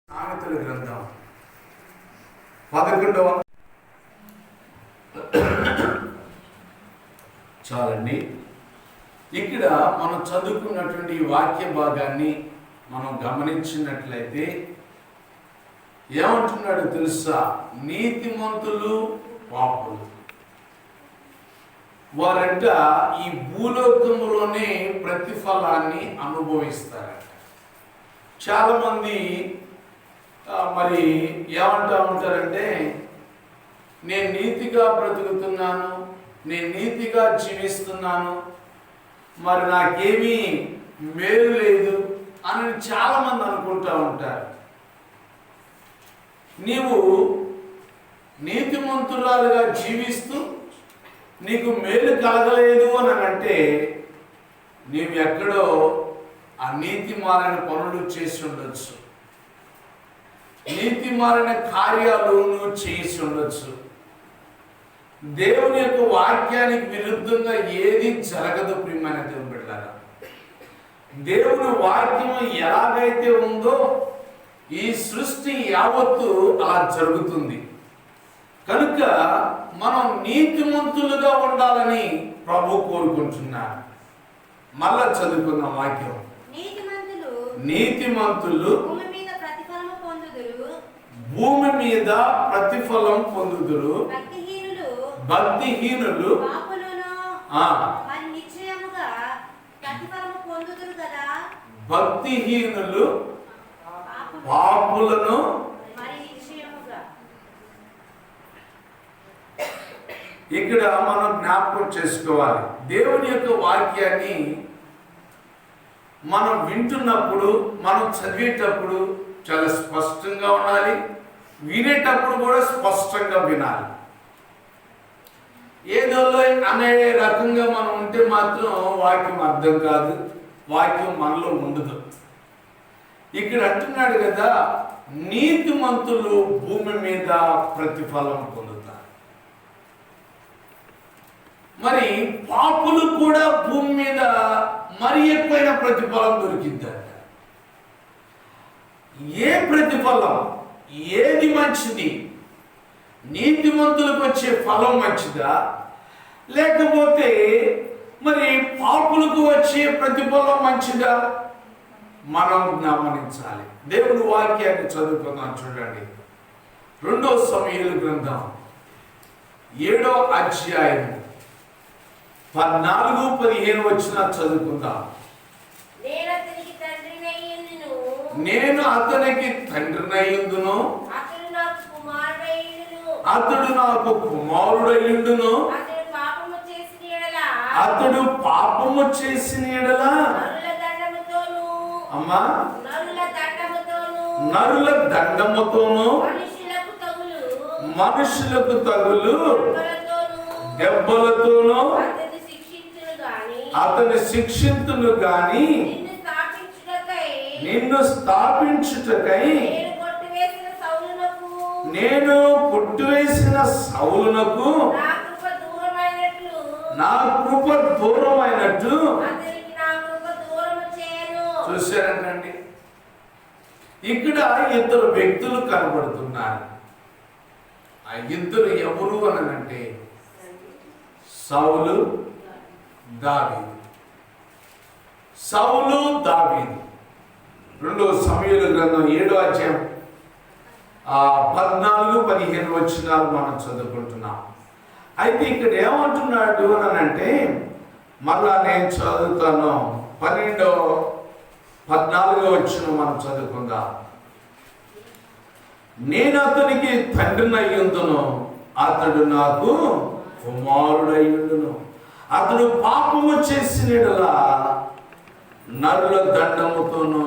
సామెతల గ్రంథం 11వ చాలండి. ఇక్కడ మనం చదువుకున్నటువంటి ఈ వాక్య భాగాన్ని మనం గమనించినట్లయితే ఏమంటున్నాడు తెలుసా? నీతిమంతులు పాపులు వారంట ఈ భూలోకములోనే ప్రతిఫలాన్ని అనుభవిస్తారట. చాలామంది మరి ఏమంటా ఉంటారంటే, నేను నీతిగా బ్రతుకుతున్నాను, నేను నీతిగా జీవిస్తున్నాను, మరి నాకేమీ మేలు లేదు అని చాలామంది అనుకుంటూ ఉంటారు. నీవు నీతిమంతురాలుగా జీవిస్తూ నీకు మేలు కలగలేదు అని అంటే నీవు ఎక్కడో ఆ నీతి మారిన పనులు చేసి ఉండొచ్చు, నీతి మారిన కార్యాలు నువ్వు చేసి ఉండొచ్చు. దేవుని యొక్క వాక్యానికి విరుద్ధంగా ఏది జరగదు. ప్రియమైన దేవుని బిడ్డలారా, దేవుని వాక్యం ఎలాగైతే ఉందో ఈ సృష్టి యావత్తు అలా జరుగుతుంది. కనుక మనం నీతిమంతులుగా ఉండాలని ప్రభు కోరుకుంటున్నారు. మళ్ళా చదువుకున్న వాక్యం, నీతిమంతులు భూమి మీద ప్రతిఫలం పొందుదురు, భక్తిహీనులు భక్తిహీనులు పాపులను. ఇక్కడ మనం జ్ఞాపకం చేసుకోవాలి, దేవుని యొక్క వాక్యాన్ని మనం వింటున్నప్పుడు, మనం చదివేటప్పుడు చాలా స్పష్టంగా ఉండాలి, వినేటప్పుడు కూడా స్పష్టంగా వినాలి. ఏదో అనే రకంగా మనం ఉంటే మాత్రం వాక్యం అర్థం కాదు, వాక్యం మనలో ఉండదు. ఇక్కడ అంటున్నాడు కదా, నీతిమంతులు భూమి మీద ప్రతిఫలం పొందుతారు. మరి పాపులు కూడా భూమి మీద మరి ఎక్కువైన ప్రతిఫలం దొరికిందంట. ఏ ప్రతిఫలం, ఏది మంచిది? నీతిమంతులకు వచ్చే ఫలం మంచిదా, లేకపోతే మరి పాపులకు వచ్చే ప్రతిఫలం మంచిదా? మనం గమనించాలి. దేవుని వాక్యాన్ని చదువుకుందాం. చూడండి, 2వ సమూయేలు గ్రంథం 7వ అధ్యాయం 14-15 వచ్చిన చదువుకుందాం. నేను అతనికి తండ్రినయ్యుందును, అతడు నాకు కుమారుడయ్యుండును, అతడు పాపము చేసిన యెడల అమ్మా నరుల దండముతోను మనుషులకు తగులు దెబ్బలతోను అతని శిక్షింతును గాని నిన్ను స్థాపించుటకై నేను కొట్టివేసిన సౌలునకు నా కృప దూరమైనట్టు. చూశారండి, ఇక్కడ ఇద్దరు వ్యక్తులు కనబడుతున్నారు. ఆ ఇద్దరు ఎవరు అనంటే సౌలు, దావీదు. సౌలు, దావీదు 2వ సమూయేలు గ్రంథం 7వ అధ్యాయం 14-15 వచనాలు మనం చదువుకుంటున్నాం. అయితే ఇక్కడ ఏమంటున్నాడు అనంటే, మళ్ళా నేను చదువుతాను, 12-14 వచనం మనం చదువుకుందాం. నేను అతనికి తండ్రినయ్యుందును, అతడు నాకు కుమారుడయ్యుండును, అతడు పాపము చేసిన యెడల నరుల దండముతోనూ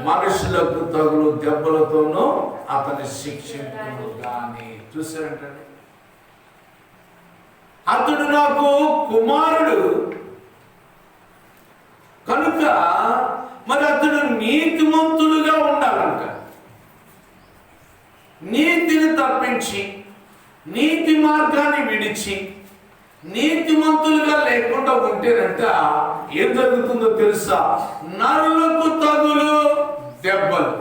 మనుషులకు తగులు దెబ్బలతోనూ అతని శిక్షించును గాని. చూసారంటండి, అతడు నాకు కుమారుడు కనుక మరి అతడు నీతిమంతులుగా ఉండాలంట. నీతిని తప్పించి, నీతి మార్గాన్ని విడిచి నీతిమంతులుగా లేకుండా ఉంటేనంట ఏం జరుగుతుందో తెలుసా? నరులకు తగులు దెబ్బలు,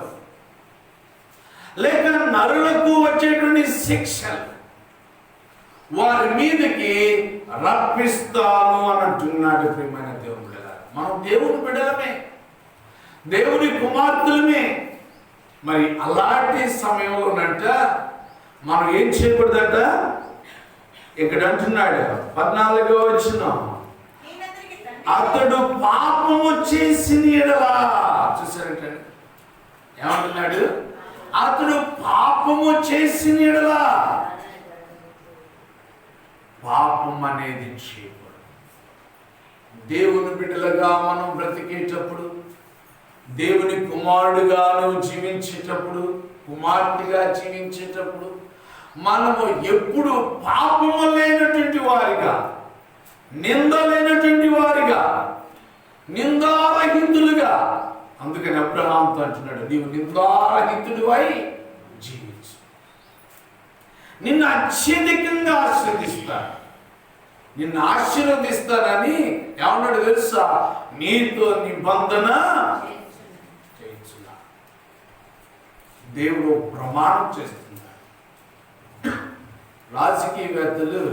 లేక నరులకు వచ్చేటువంటి శిక్షలు వారి మీదకి రప్పిస్తాను అని అంటున్నాడు. ప్రియమైన దేవుని బిడ్డలారా, మనం దేవుని బిడ్డలమే, దేవుని కుమార్తెలమే. మరి అలాంటి సమయంలోనంట మనం ఏం చేయకూడదట? ఇక్కడ అంటున్నాడు 14వ వచనం, అతడు పాపము చేసిన ఎడలా. చూసారంటే ఏమంటున్నాడు? అతడు పాపము చేసిన ఎడలా. పాపం అనేది చేయకూడదు. దేవుని బిడ్డలుగా మనం బ్రతికేటప్పుడు, దేవుని కుమారుడుగా నువ్వు జీవించేటప్పుడు, కుమార్తెగా జీవించేటప్పుడు మనము ఎప్పుడు పాపము లేనటువంటి వారిగా, నింద లేనటువంటి వారిగా, నిందారహితులుగా. అందుకని అబ్రహాంతో అంటున్నాడు, నీవు నిందారహితుడివై జీవించు, నిన్ను అత్యధికంగా ఆశీర్వదిస్తాను, నిన్ను ఆశీర్వదిస్తానని ఏమన్నాడు తెలుసా? నీతో నిబంధన చేయించున్నా. దేవుడు ప్రమాణం చేస్తున్నాడు. రాజకీయవేత్తలు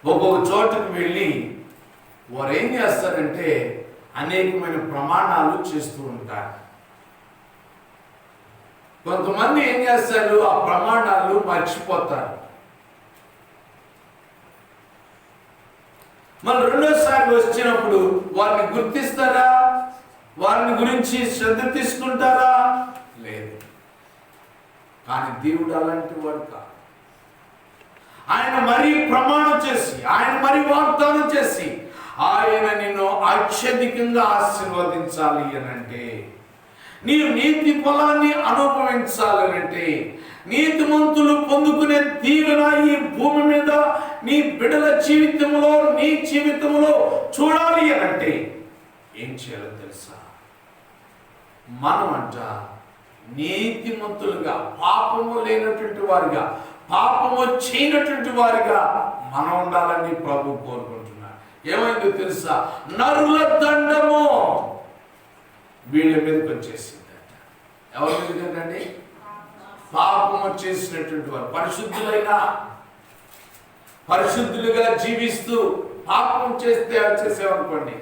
ఒక్కొక్క చోటుకు వెళ్ళి వారు ఏం చేస్తారంటే అనేకమైన ప్రమాణాలు చేస్తూ ఉంటారు. కొంతమంది ఏం చేస్తారు? ఆ ప్రమాణాలు మర్చిపోతారు. మళ్ళీ రెండోసారి వచ్చినప్పుడు వారిని గుర్తిస్తారా? వారిని గురించి శ్రద్ధ తీసుకుంటారా? లేదు. కానీ దేవుడు అలాంటి వాడు కాదు. ఆయన మరీ ప్రమాణం చేసి, ఆయన మరీ వాగ్దానం చేసి, ఆయన నిన్ను అత్యధికంగా ఆశీర్వదించాలి అనంటే, నీవు నీతి ఫలాన్ని అనుభవించాలనంటే, నీతిమంతులు పొందుకునే దీవెన ఈ భూమి మీద నీ బిడ్డల జీవితంలో, నీ జీవితంలో చూడాలి అనంటే ఏం చేయాలో తెలుసా? మనమంట నీతిమంతులుగా, పాపము లేనటువంటి వారిగా, పాపము చేయనటువంటి వారిగా మనం ఉండాలని ప్రభు కోరుకుంటున్నాడు. ఏమైందో తెలుసా? నరుల దండము వీళ్ళ మీదకి వచ్చేసిందట. ఎవరి మీదకి ఏంటండి? పాపము చేసినటువంటి వారు. పరిశుద్ధులుగా జీవిస్తూ పాపం చేస్తే వచ్చేసేమనుకోండి,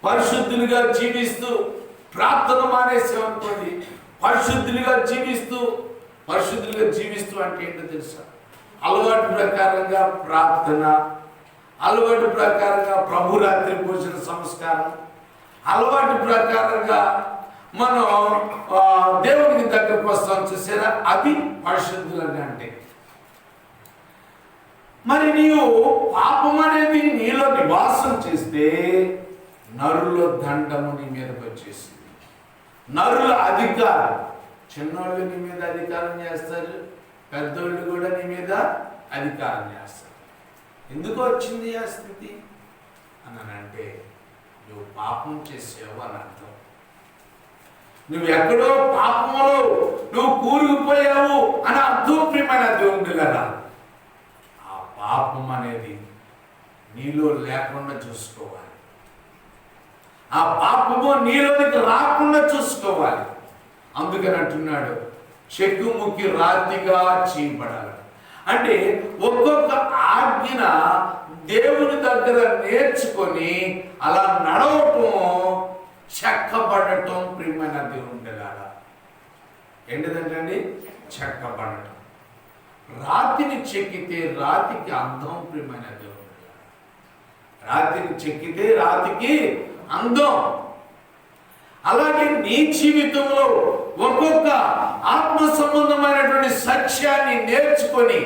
పరిశుద్ధులుగా జీవిస్తూ ప్రార్థన మానేసేమనుకోండి, పరిశుద్ధులుగా జీవిస్తూ అంటే ఏంటో తెలుసా? అలవాటు ప్రకారంగా ప్రార్థన, అలవాటు ప్రకారంగా ప్రభు రాత్రి భోజన సంస్కారం, అలవాటు ప్రకారంగా మనం దేవునికి దగ్గరకు వస్తాం. చూసారా? అది పరిశుద్ధులుగా అంటే. మరి నీవు పాపం అనేది నీలో నివాసం చేస్తే నరుల దండము నీ మీదకి వచ్చేసింది. నరుల అధికారం. చిన్నోళ్ళు నీ మీద అధికారం చేస్తారు, పెద్దోళ్ళు కూడా నీ మీద అధికారం చేస్తారు. ఎందుకు వచ్చింది ఆ స్థితి అని అంటే, నువ్వు పాపం చేసావు అని అర్థం. నువ్వు ఎక్కడో పాపంలో నువ్వు కూరుకుపోయావు అని అర్థం. ప్రియమైన దేవుడు కదా, ఆ పాపం అనేది నీలో లేకుండా చూసుకోవాలి. ఆ పాపము నీలోనికి రాకుండా చూసుకోవాలి. అందుకని అంటున్నాడు, చెక్కుముక్కి రాతిగా చేయబడాలి. అంటే ఒక్కొక్క ఆజ్ఞన దేవుని దగ్గర నేర్చుకొని అలా నడవటం, చెక్కబడటం. ప్రియమైన దేవుని కదా, ఏంటిదంటే చెక్కబడటం. రాతిని చెక్కితే రాతికి అందం. ప్రియమైన దేవుని రాతిని చెక్కితే రాతికి అందం. అలాగే నీ జీవితంలో ఒక్కొక్క ఆత్మ సంబంధమైనటువంటి సత్యాన్ని నేర్చుకొని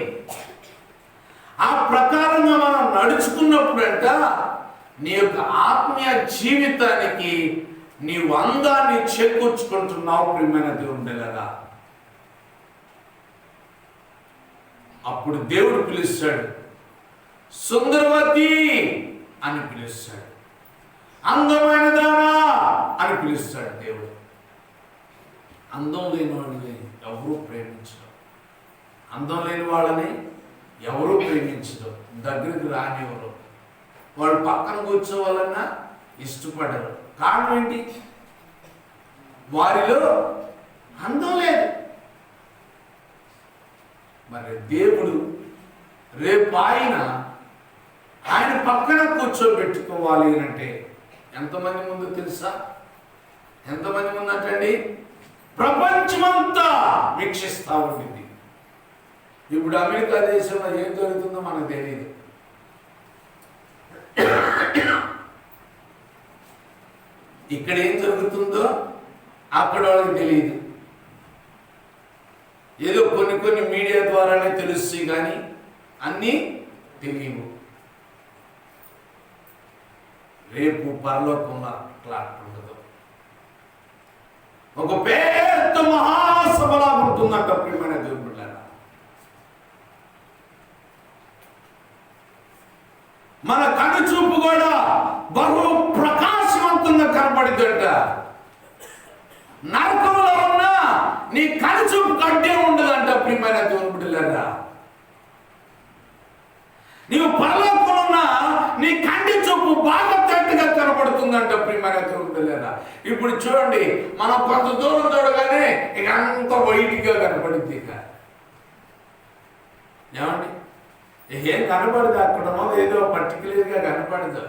ఆ ప్రకారంగా మనం నడుచుకున్నప్పుడంట నీ యొక్క ఆత్మీయ జీవితానికి నీవు అందాన్ని చేకూర్చుకుంటున్నావు. ప్రియమైన దేవుని కదా, అప్పుడు దేవుడు పిలుస్తాడు, సుందరవతి అని పిలుస్తాడు, అందమైన దానా అని పిలుస్తాడు దేవుడు. అందం లేని వాళ్ళని ఎవరూ ప్రేమించడం, అందం లేని వాళ్ళని ఎవరూ ప్రేమించడం, దగ్గరికి రానివ్వరు, వాళ్ళు పక్కన కూర్చోవాలన్నా ఇష్టపడరు. కారణం ఏంటి? వారిలో అందం లేదు. మరి దేవుడు రేపు ఆయన పక్కన కూర్చోబెట్టుకోవాలి అంటే ఎంతమంది ముందు తెలుసా? ఎంతమంది ముందు అంటండి? ప్రపంచమంతా వీక్షిస్తూ ఉండింది. ఇప్పుడు అమెరికా దేశంలో ఏం జరుగుతుందో మనకు తెలియదు. ఇక్కడ ఏం జరుగుతుందో అక్కడ వాళ్ళకి తెలియదు. ఏదో కొన్ని మీడియా ద్వారానే తెలుస్తాయి, కానీ అన్నీ తెలియవు. రేపు పరలోకంలో అట్లా ఉండదు. ఒక పెద్ద మహాసభలా ఉంటుందంట ప్రియమైన దేవుళ్ళారా. మన కన్ను చూపు కూడా బహు ప్రకాశవంతంగా కనపడుతుంట. నరకంలో ఉన్న నీ కన్ను చూపు కంటే ఉండదంట ప్రియమైన దేవుళ్ళారా. నీవు పరలోకంలో ఉన్న నీ కంటి చూపు బాగా తట్టుగా కనపడుతుందంట ప్రియమైన దేవుళ్ళారా. ఇప్పుడు చూడండి, మనం కొంత దూరం చూడగానే ఇక అంత వైట్గా కనపడుద్ది. ఇక ఏమండి, ఏం కనపడదు, అక్కడ ఉన్నది ఏదో పర్టికులర్గా కనపడదు.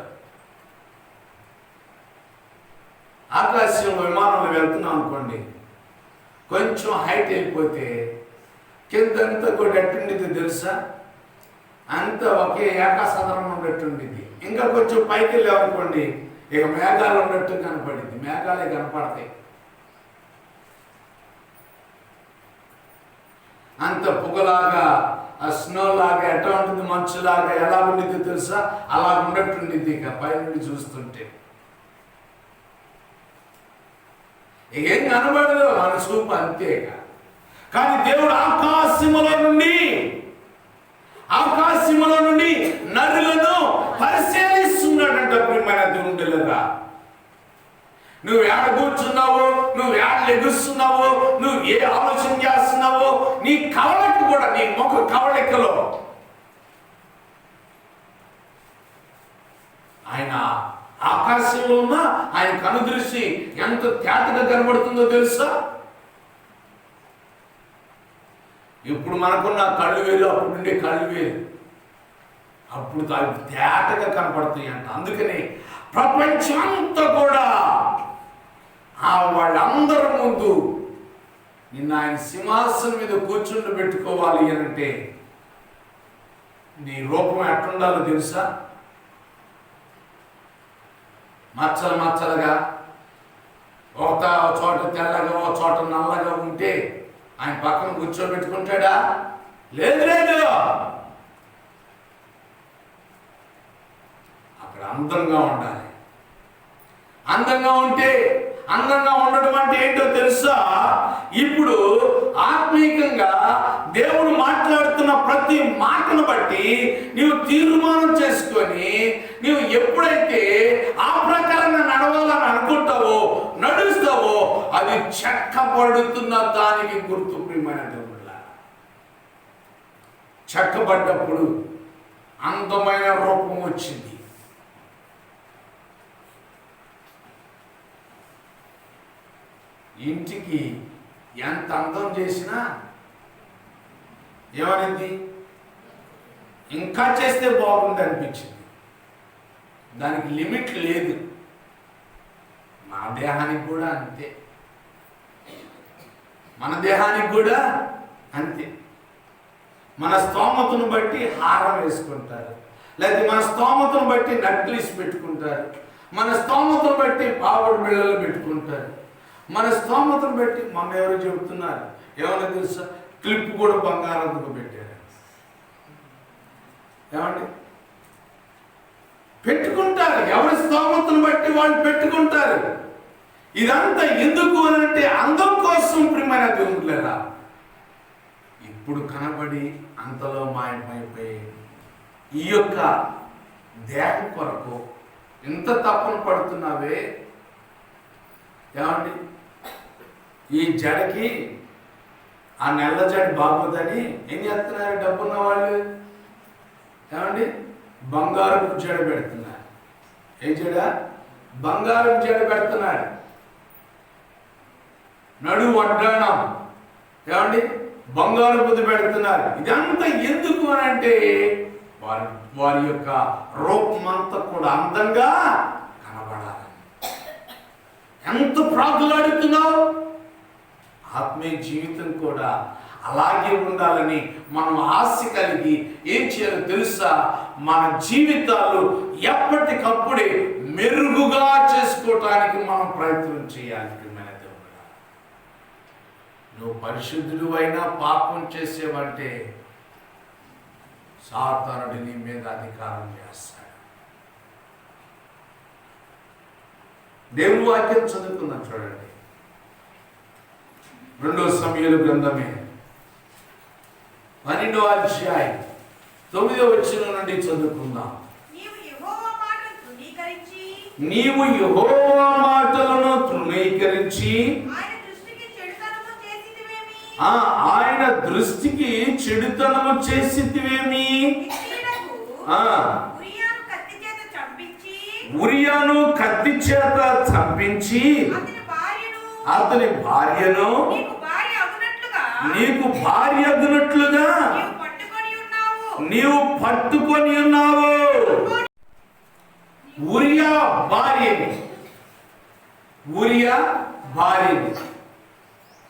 ఆకాశంలో విమానంలో వెళ్తున్నాం అనుకోండి, కొంచెం హైట్ అయిపోతే కిందంతా కూడా ఎట్టుండిద్ది తెలుసా? అంత ఒకే ఏకాసదనం ఉన్నట్టుండిద్ది. ఇంకా కొంచెం పైకి వెళ్ళామనుకోండి, ఇక మేఘాలు ఉన్నట్టు కనపడింది. మేఘాలే కనపడతాయి. అంత పొగలాగా, ఆ స్నో లాగా, ఎట్లా ఉంటుంది, మంచులాగా ఎలా ఉండిద్ది తెలుసా? అలా ఉన్నట్టుండిద్ది ఇక పైనుండి చూస్తుంటే. ఏం కనబడదు, మన చూపు అంతేగా. కానీ దేవుడు ఆకాశములో నుండి నరులను పరిశీలిస్తున్నాడంట ప్రియమైన దేవుళ్ళారా. నువ్వు ఏడ కూర్చున్నావో, నువ్వు ఏడ లెగుస్తున్నావో, నువ్వు ఏ ఆలోచన చేస్తున్నావో, నీ కవళిక కూడా, నీ ముఖ కవళికలో ఆయన ఆకాశంలో ఉన్న ఆయన కనుదృష్టి ఎంత తేటగా కనబడుతుందో తెలుసా? ఇప్పుడు మనకున్న కళ్ళు వేరు, అప్పుడు ఉండే కళ్ళు వేరు. అప్పుడు తేటగా కనపడుతాయి అంట. అందుకని ప్రపంచమంతా కూడా వాళ్ళందరి ముందు నిన్న ఆయన సింహాసనం మీద కూర్చుండి పెట్టుకోవాలి అంటే నీ రూపం ఎట్లుండాలో తెలుసా? మచ్చలుగా, ఒక చోట తెల్లగా, ఒక చోట నల్లగా ఉంటే ఆయన పక్కన కూర్చోబెట్టుకుంటాడా? లేదు. అక్కడ అందంగా ఉండాలి. అందంగా ఉండడం అంటే ఏంటో తెలుసా? ఇప్పుడు ఆత్మీయంగా దేవుడు మాట్లాడుతున్న ప్రతి మాటను బట్టి నీవు తీర్మానం చేసుకొని నీవు ఎప్పుడైతే ఆ ప్రకారంగా నడవాలని అనుకుంటావో, నడుస్తావో, అది చెక్కబడుతున్న దానికి గుర్తు ప్రియమైన దేవుళ్ళారా. చెక్కబడ్డప్పుడు అందమైన రూపం వచ్చింది. ఇంటికి ఎంత అందం చేసినా ఏమనింది? ఇంకా చేస్తే బాగుంది అనిపించింది. దానికి లిమిట్ లేదు. మన దేహానికి కూడా అంతే. మన స్తోమతను బట్టి హారం వేసుకుంటారు, లేదా మన స్తోమతను బట్టి నక్లీస్ పెట్టుకుంటారు, మన స్తోమతను బట్టి పావుడు బిళ్ళలు పెట్టుకుంటారు, మన స్తోమతను బట్టి. మొన్న ఎవరు చెబుతున్నారు, ఏమన్నా తెలుసా? క్లిప్ కూడా బంగారంతో పెట్టారు. ఏమండి, పెట్టుకుంటారు. ఎవరి స్తోమతను బట్టి వాళ్ళు పెట్టుకుంటారు. ఇదంతా ఎందుకు అనంటే అందం కోసం ప్రియమైన దేవుళ్ళారా. ఇప్పుడు కనబడి అంతలో మాయమైపోయి ఈ యొక్క దేహం కొరకు ఇంత తపన పడుతున్నావే. ఏమండి, ఈ జడకి ఆ నెల్ల జడ బాగోదని ఏం చేస్తున్నారు డబ్బున్న వాళ్ళు? ఏమండి, బంగారం జడ పెడుతున్నారు. ఏ జడ? బంగారం జడ పెడుతున్నారు. నడువు వడ్డాణం, ఏమండి బంగారు బుద్ధి పెడుతున్నారు. ఇదంతా ఎందుకు అని అంటే వారి యొక్క రూపమంతా కూడా అందంగా కనబడాలి. ఎంత ప్రాకులాడుతున్నావు? ఆత్మీయ జీవితం కూడా అలాగే ఉండాలని మనం ఆశ కలిగి ఏం చేయాలో తెలుసా? మన జీవితాలు ఎప్పటికప్పుడే మెరుగుగా చేసుకోవటానికి మనం ప్రయత్నం చేయాలి. నువ్వు పరిశుద్ధుడు అయినా పాపం చేసేవంటే సాతానుడు నీ మీద అధికారం చేస్తాడు. దేవుని వాక్యం చదువుకుందాం చూడండి. 2 సమూయేలు గ్రంథమే 12వ అధ్యాయం 9వ వచనం నుండి చదువుకుందాం. నీవు యెహోవా మాటలను తృణీకరించి ఆయన దృష్టికి చెడుతనము చేసితివేమి? ఉరియాను కత్తి చేత చంపించి అతని భార్యను నీకు భార్య అగునట్లుగా నీవు పట్టుకొని ఉన్నావు. ఉరియా భార్యని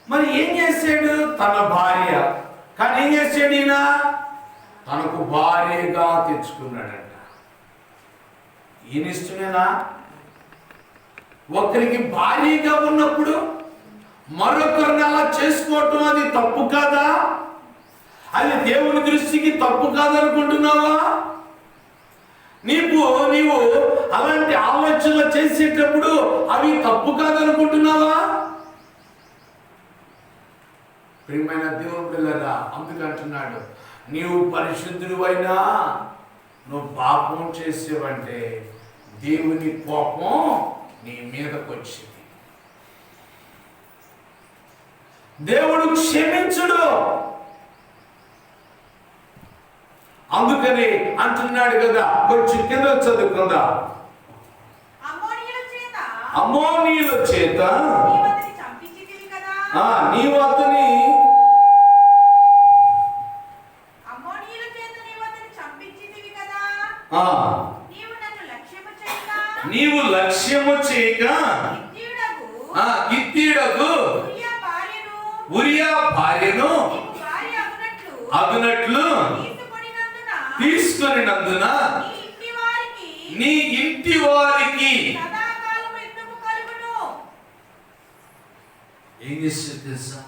మరి ఏం చేశాడు? తన భార్య, కానీ ఏం చేశాడు? ఈయన తనకు భార్యగా తెచ్చుకున్నాడంట. ఈయన ఇష్టమేనా? ఒకరికి భార్యగా ఉన్నప్పుడు మరొకరిని అలా చేసుకోవటం అది తప్పు కాదా? అది దేవుని దృష్టికి తప్పు కాదనుకుంటున్నావా? నీవు అలాంటి ఆలోచనలు చేసేటప్పుడు అవి తప్పు కాదనుకుంటున్నావా? ప్రియమైన దేవుని పిల్లరా, అందుకంటున్నాడు, నీవు పరిశుద్ధుడు అయినా నువ్వు పాపం చేసేవంటే దేవుని కోపం నీ మీదకు వచ్చింది. దేవుడు క్షమించుడు. అందుకని అంటున్నాడు కదా, కొంచెం కింద చదువుకుందా. అమ్మోనీయుల చేత నీవు అతని నీవు లక్ష్యము చేయక గిత్తీయుడగు ఉరియా భార్యను అగునట్లు తీసుకొనినందున నీ ఇంటి వారికి ఏం చేస్తుంది తెలుసా?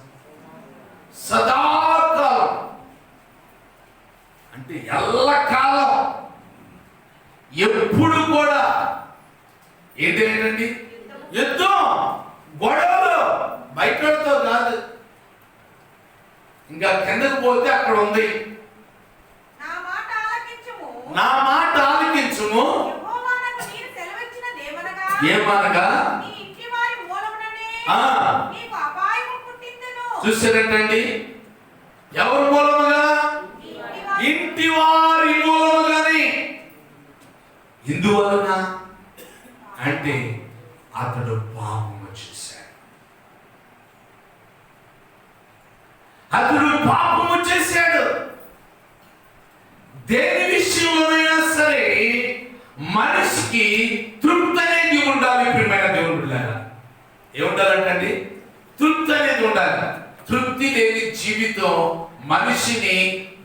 సదాకాలం అంటే ఎల్లకాలం, ఎప్పుడు కూడా ఏంటండి? యుద్ధం, గొడవలు, బయటతో కాదు. ఇంకా కిందకు పోతే అక్కడ ఉంది, నా మాట ఆలకించుము. ఏమనగా చూసారంటండి, ఎవరి మూలముగా? ఇంటి వారి మూలముగాని. ఎందువలన అంటే అతడు పాపము చేశాడు. దేని విషయంలోనైనా సరే మనిషికి తృప్తి అనేది ఉండాలి. ప్రియమైన దేవుని బిడ్డలారా, ఏముండాలంటండి? తృప్తి అనేది ఉండాలి. తృప్తి లేని జీవితం మనిషిని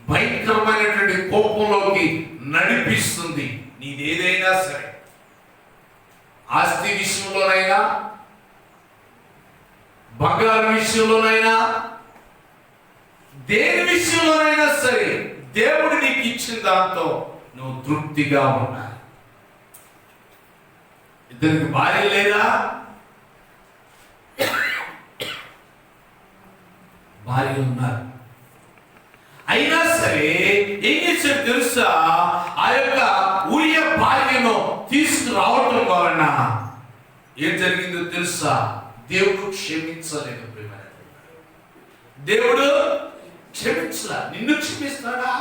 భయంకరమైనటువంటి కోపంలోకి నడిపిస్తుంది. నీదేదైనా సరే, ఆస్తి విషయంలోనైనా, బంగారు విషయంలోనైనా, దేని విషయంలోనైనా సరే దేవుడు నీకు ఇచ్చిన దాంతో నువ్వు తృప్తిగా ఉండాలి. ఇద్దరికి భార్య లేదా? భార్య ఉన్నారు. అయినా సరే ఏం చేశాడు తెలుసా? ఆ యొక్క ఊరియ భార్యను తీసుకురావటం వలన ఏం జరిగిందో తెలుసా? దేవుడు క్షమించలేదు. దేవుడు క్షమించలా. నిన్ను క్షమిస్తాడా?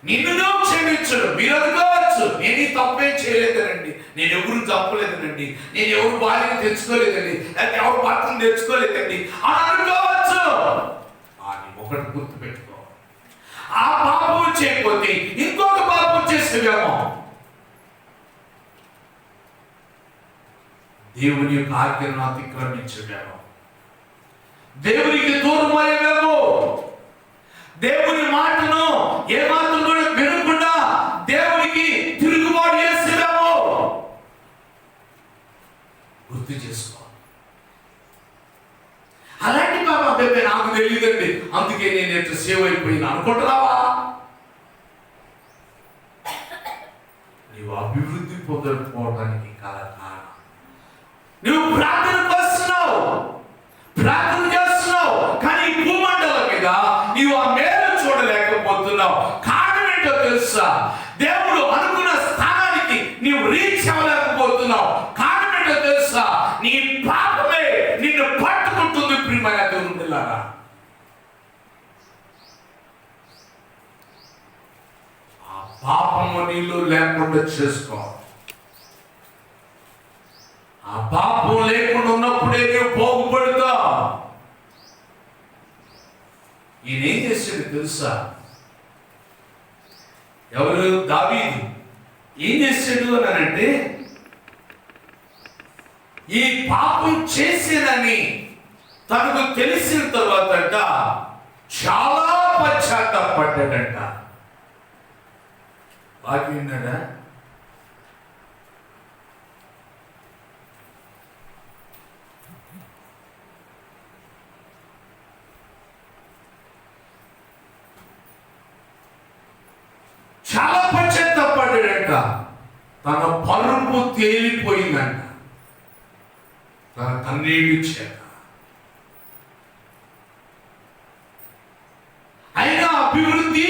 నిన్ను క్షమించడు. మీరు అనుకోవచ్చు, నేను ఈ తప్పేం చేయలేదనండి, నేను ఎవరు చంపలేదండి, నేను ఎవరు భార్యను తెచ్చుకోలేదండి, లేకపోతే ఎవరు భర్తను తెచ్చుకోలేదండి అని అనుకోవచ్చు. అని ఒకటి గుర్తుపెట్టుకో, ఆ పాపం చేయకపోతే ఇంకొక పాపం చేసేవేమో, దేవుని యొక్క ఆజ్ఞను అతిక్రమించేవేమో, దేవునికి దూరం అయ్యేవేమో, దేవుని మాటను ఏమాత్రం కూడా వినకుండా దేవునికి తిరుగుబాటు చేసేవేమో గుర్తు చేసుకో. అలాంటి పాప అబ్బాయి నాకు తెలియదండి, అందుకే నేను ఎట్లా సేవ్ అయిపోయినా అనుకుంటున్నావా? నీవు అభివృద్ధి పొందకపోవడానికి కారణం నువ్వు ప్రార్థనకు వస్తున్నావు, ప్రార్థన చేస్తున్నావు, కానీ భూమండలం మీద నీవు ఆ మేలు చూడలేకపోతున్నావు. కారణం ఏంటో తెలుసా? దేవుడు అనుకున్న స్థానానికి నీవు రీచ్ అవ్వలేకపోతున్నావు. కారణం ఏంటో తెలుసా? నీ పాపమే నిన్ను పట్టుకుంటుంది. ప్రియమైన దేవుని పిల్లారా, ఆ పాపము నీళ్ళు లేకుండా చేసుకో. ఆ పాపం లేకుండా ఉన్నప్పుడే నువ్వు బాగుపడుతా. ఈయన ఏం చేశాడు తెలుసా? ఎవరు? దావీదు. ఏం చేశాడు అని అంటే, ఈ పాపం చేసేదని తనకు తెలిసిన తర్వాత చాలా పశ్చాత్తాపడ్డాడంట. బాగా విన్నాడా? చాలా పశ్చాత్తాపడ్డాడంట. తన పరుపు తేలిపోయిందంట తన కన్నీటి చేత. అయినా అభివృద్ధి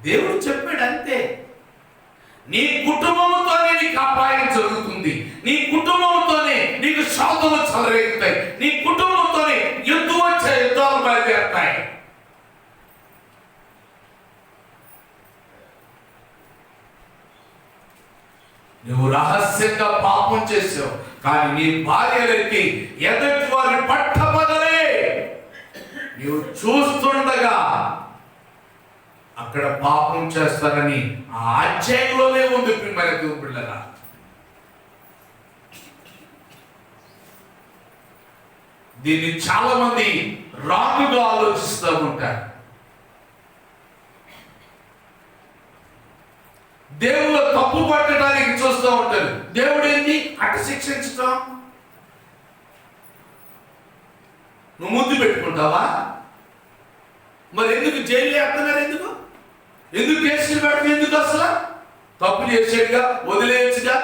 దేవుడు చెప్పాడు అంతే. నీ కుటుంబంతోనే నీకు అపాయం జరుగుతుంది, నీ కుటుంబంతోనే నీకు శోధనలు చెలరేగుతాయి, నీ కుటుంబంతోనే యుద్ధాలు బయలుదేరుతాయి. నువ్వు రహస్యంగా పాపం చేసావు, కానీ నీ భార్యలకి ఎదుటి వారి పట్టబదలే నువ్వు చూస్తుండగా అక్కడ పాపం చేస్తారని ఆ అధ్యాయంలోనే ఉంది. ప్రియమైన దేవుని బిడ్డలారా, దీన్ని చాలా మంది రాంగ్గా ఆలోచిస్తూ ఉంటారు. దేవుడు తప్పు పట్టడానికి చూస్తూ ఉంటారు. దేవుడు ఏంటి అటు శిక్షించటం? నువ్వు ముద్దు పెట్టుకుంటావా? మరి ఎందుకు జైలు వేస్తున్నారు? ఎందుకు కేసులు పెడతారు? ఎందుకు అసలు తప్పు చేసేట్టుగా వదిలేయచ్చుగా.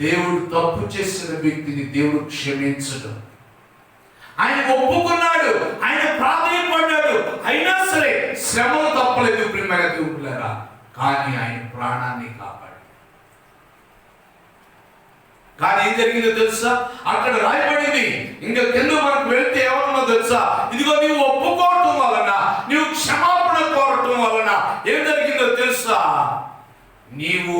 దేవుడు తప్పు చేసిన వ్యక్తిని దేవుడు క్షమించడం. ఆయన ఒప్పుకున్నాడు, ఆయన ప్రాధాన్యపడ్డాడు, అయినా సరే శ్రమలు తప్పలేదు. ప్రియమైన దేవులారా, కానీ ఆయన ప్రాణాన్ని కాపాడు. కానీ ఏం జరిగిందో తెలుసా? అక్కడ రాయబడింది, ఇంకా కింద మనకు వెళ్తే ఏమన్నా తెలుసా? ఇదిగో నీవు ఒప్పుకోవటం వలన, నీవు క్షమాపణ కోరటం వలన ఏం జరిగిందో తెలుసా? నీవు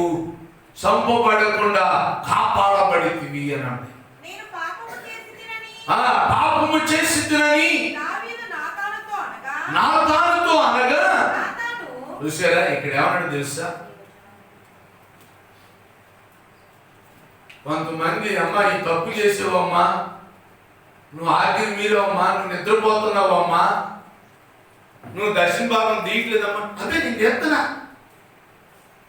చంపబడకుండా కాపాడబడితివి అని అంటే, పాపము చేసినని నాతానుతో అనగా, చూసారా ఇక్కడ ఏమన్నాడు తెలుసా? కొంతమంది అమ్మా ఈ తప్పు చేసేవమ్మా, నువ్వు ఆజ్ఞ మీరవమ్మా, నువ్వు నిద్రపోతున్నావమ్మా, నువ్వు దర్శన భాగం తీయట్లేదమ్మా, అదే నేను చేస్తున్నా.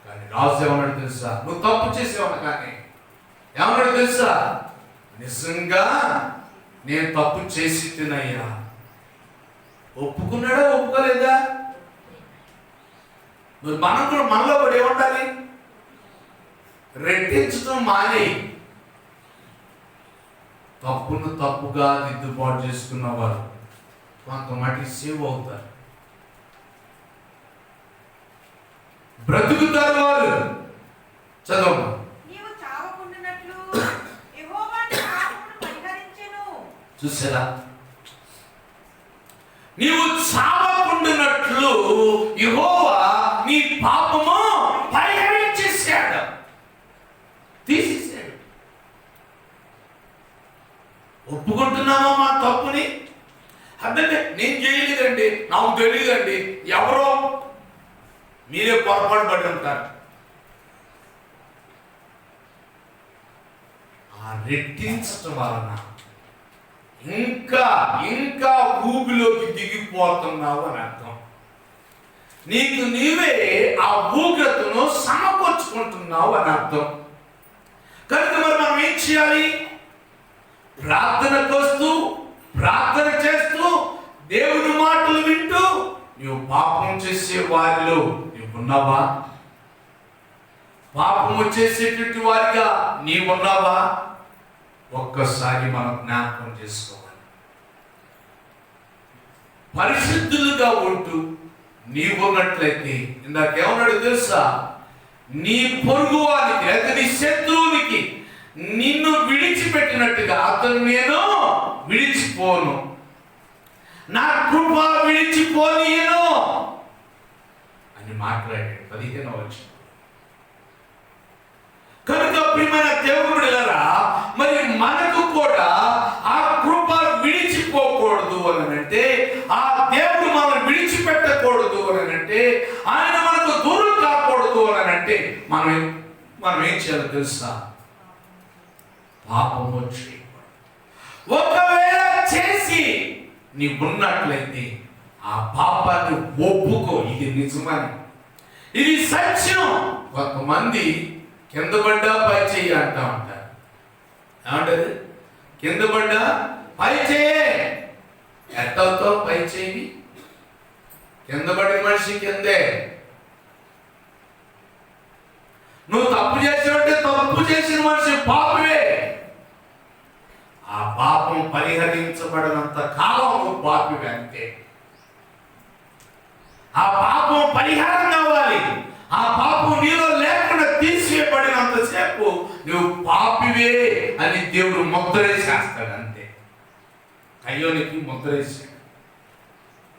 కానీ రాజు ఏమన్నాడు తెలుసా? నువ్వు తప్పు చేసేవన్నా, కానీ ఏమన్నాడు తెలుసా? నిజంగా నేను తప్పు చేసి తినయ్యా. ఒప్పుకున్నాడా? ఒప్పుకోలేదా? మరి మనం కూడా మనలో కూడా ఏముండాలి? రెట్టించడం మానే. తప్పును తప్పుగా దిద్దుబాటు చేసుకున్న వారు కొంతమటి సేవ్ అవుతారు, బ్రతుకుతారు వారు. చదవమ్మా. చూసారా? నీవు చావకుండా ఉండనట్లు యెహోవా నీ పాపము పరిహరించేశాడు, తీసేశాడు. ఒప్పుకుంటున్నామా మా తప్పుని? అంటే నేను చేయలేదండి, నాకు తెలియదండి, ఎవరో మీరే పొరపాటు పడి ఉంటారు. ఆ రెట్టించటం వలన ఇంకా ఇంకా ఊబిలోకి దిగిపోతున్నావు అని అర్థం. నీకు నీవే ఆ ఉగ్రతను సమకూర్చుకుంటున్నావు అని అర్థం. కనుక మరి మనం ఏం చేయాలి? ప్రార్థనకు వస్తూ, ప్రార్థన చేస్తూ, దేవుని మాటలు వింటూ నీవు పాపం చేసే వారిలో నీవున్నావా? పాపము చేసేటువంటి వారిగా నీవున్నావా? ఒక్కసారి మనం జ్ఞాపకం చేసుకోవాలి. పరిశుద్ధులుగా ఉంటూ నీవున్నట్లయితే, ఇందాకేమన్నాడు తెలుసా? నీ పొరుగు వారికి లేదా నీ శత్రువునికి నిన్ను విడిచిపెట్టినట్టుగా అతను నేను విడిచిపోను, నా కృప విడిచిపోనీయను అని మాట్లాడాడు 15వ వచనం. కనుక ప్రియమైన దేవుని బిడ్డలారా, మరి మనకు కూడా ఆ కృప విడిచిపోకూడదు అని అంటే, ఆ దేవుడు మనం విడిచిపెట్టకూడదు అని అంటే, ఆయన మనకు దూరం కాకూడదు అని అంటే మనం ఏం చేయాలో తెలుసా? పాపము చేయకూడదు. ఒకవేళ చేసి నీ ఉన్నట్లయితే ఆ పాపాన్ని ఒప్పుకో. ఇది నిజమని, ఇది సత్యం. కొంతమంది కింద పడ్డా పై చెయ్యి అంటా ఉంటారు. ఏమంటారు? కింద పడ్డా పై చెయ్యే. ఎట్టవుతో పై చెయ్యి? కింద పడిన మనిషి కిందే. నువ్వు తప్పు చేసినట్టే తప్పు చేసిన మనిషి పాపమే. ఆ పాపం పరిహరించబడినంత కాలం నువ్వు పాపివే అంతే. ఆ పాపం పరిహారం కావాలి. ఆ పాపం నీలో లేకుండా తీసివేయబడినంతసేపు నువ్వు పాపివే అని దేవుడు ముద్రేసేస్తాడు అంతే. కయ్యోనికి ముద్రేసాడు,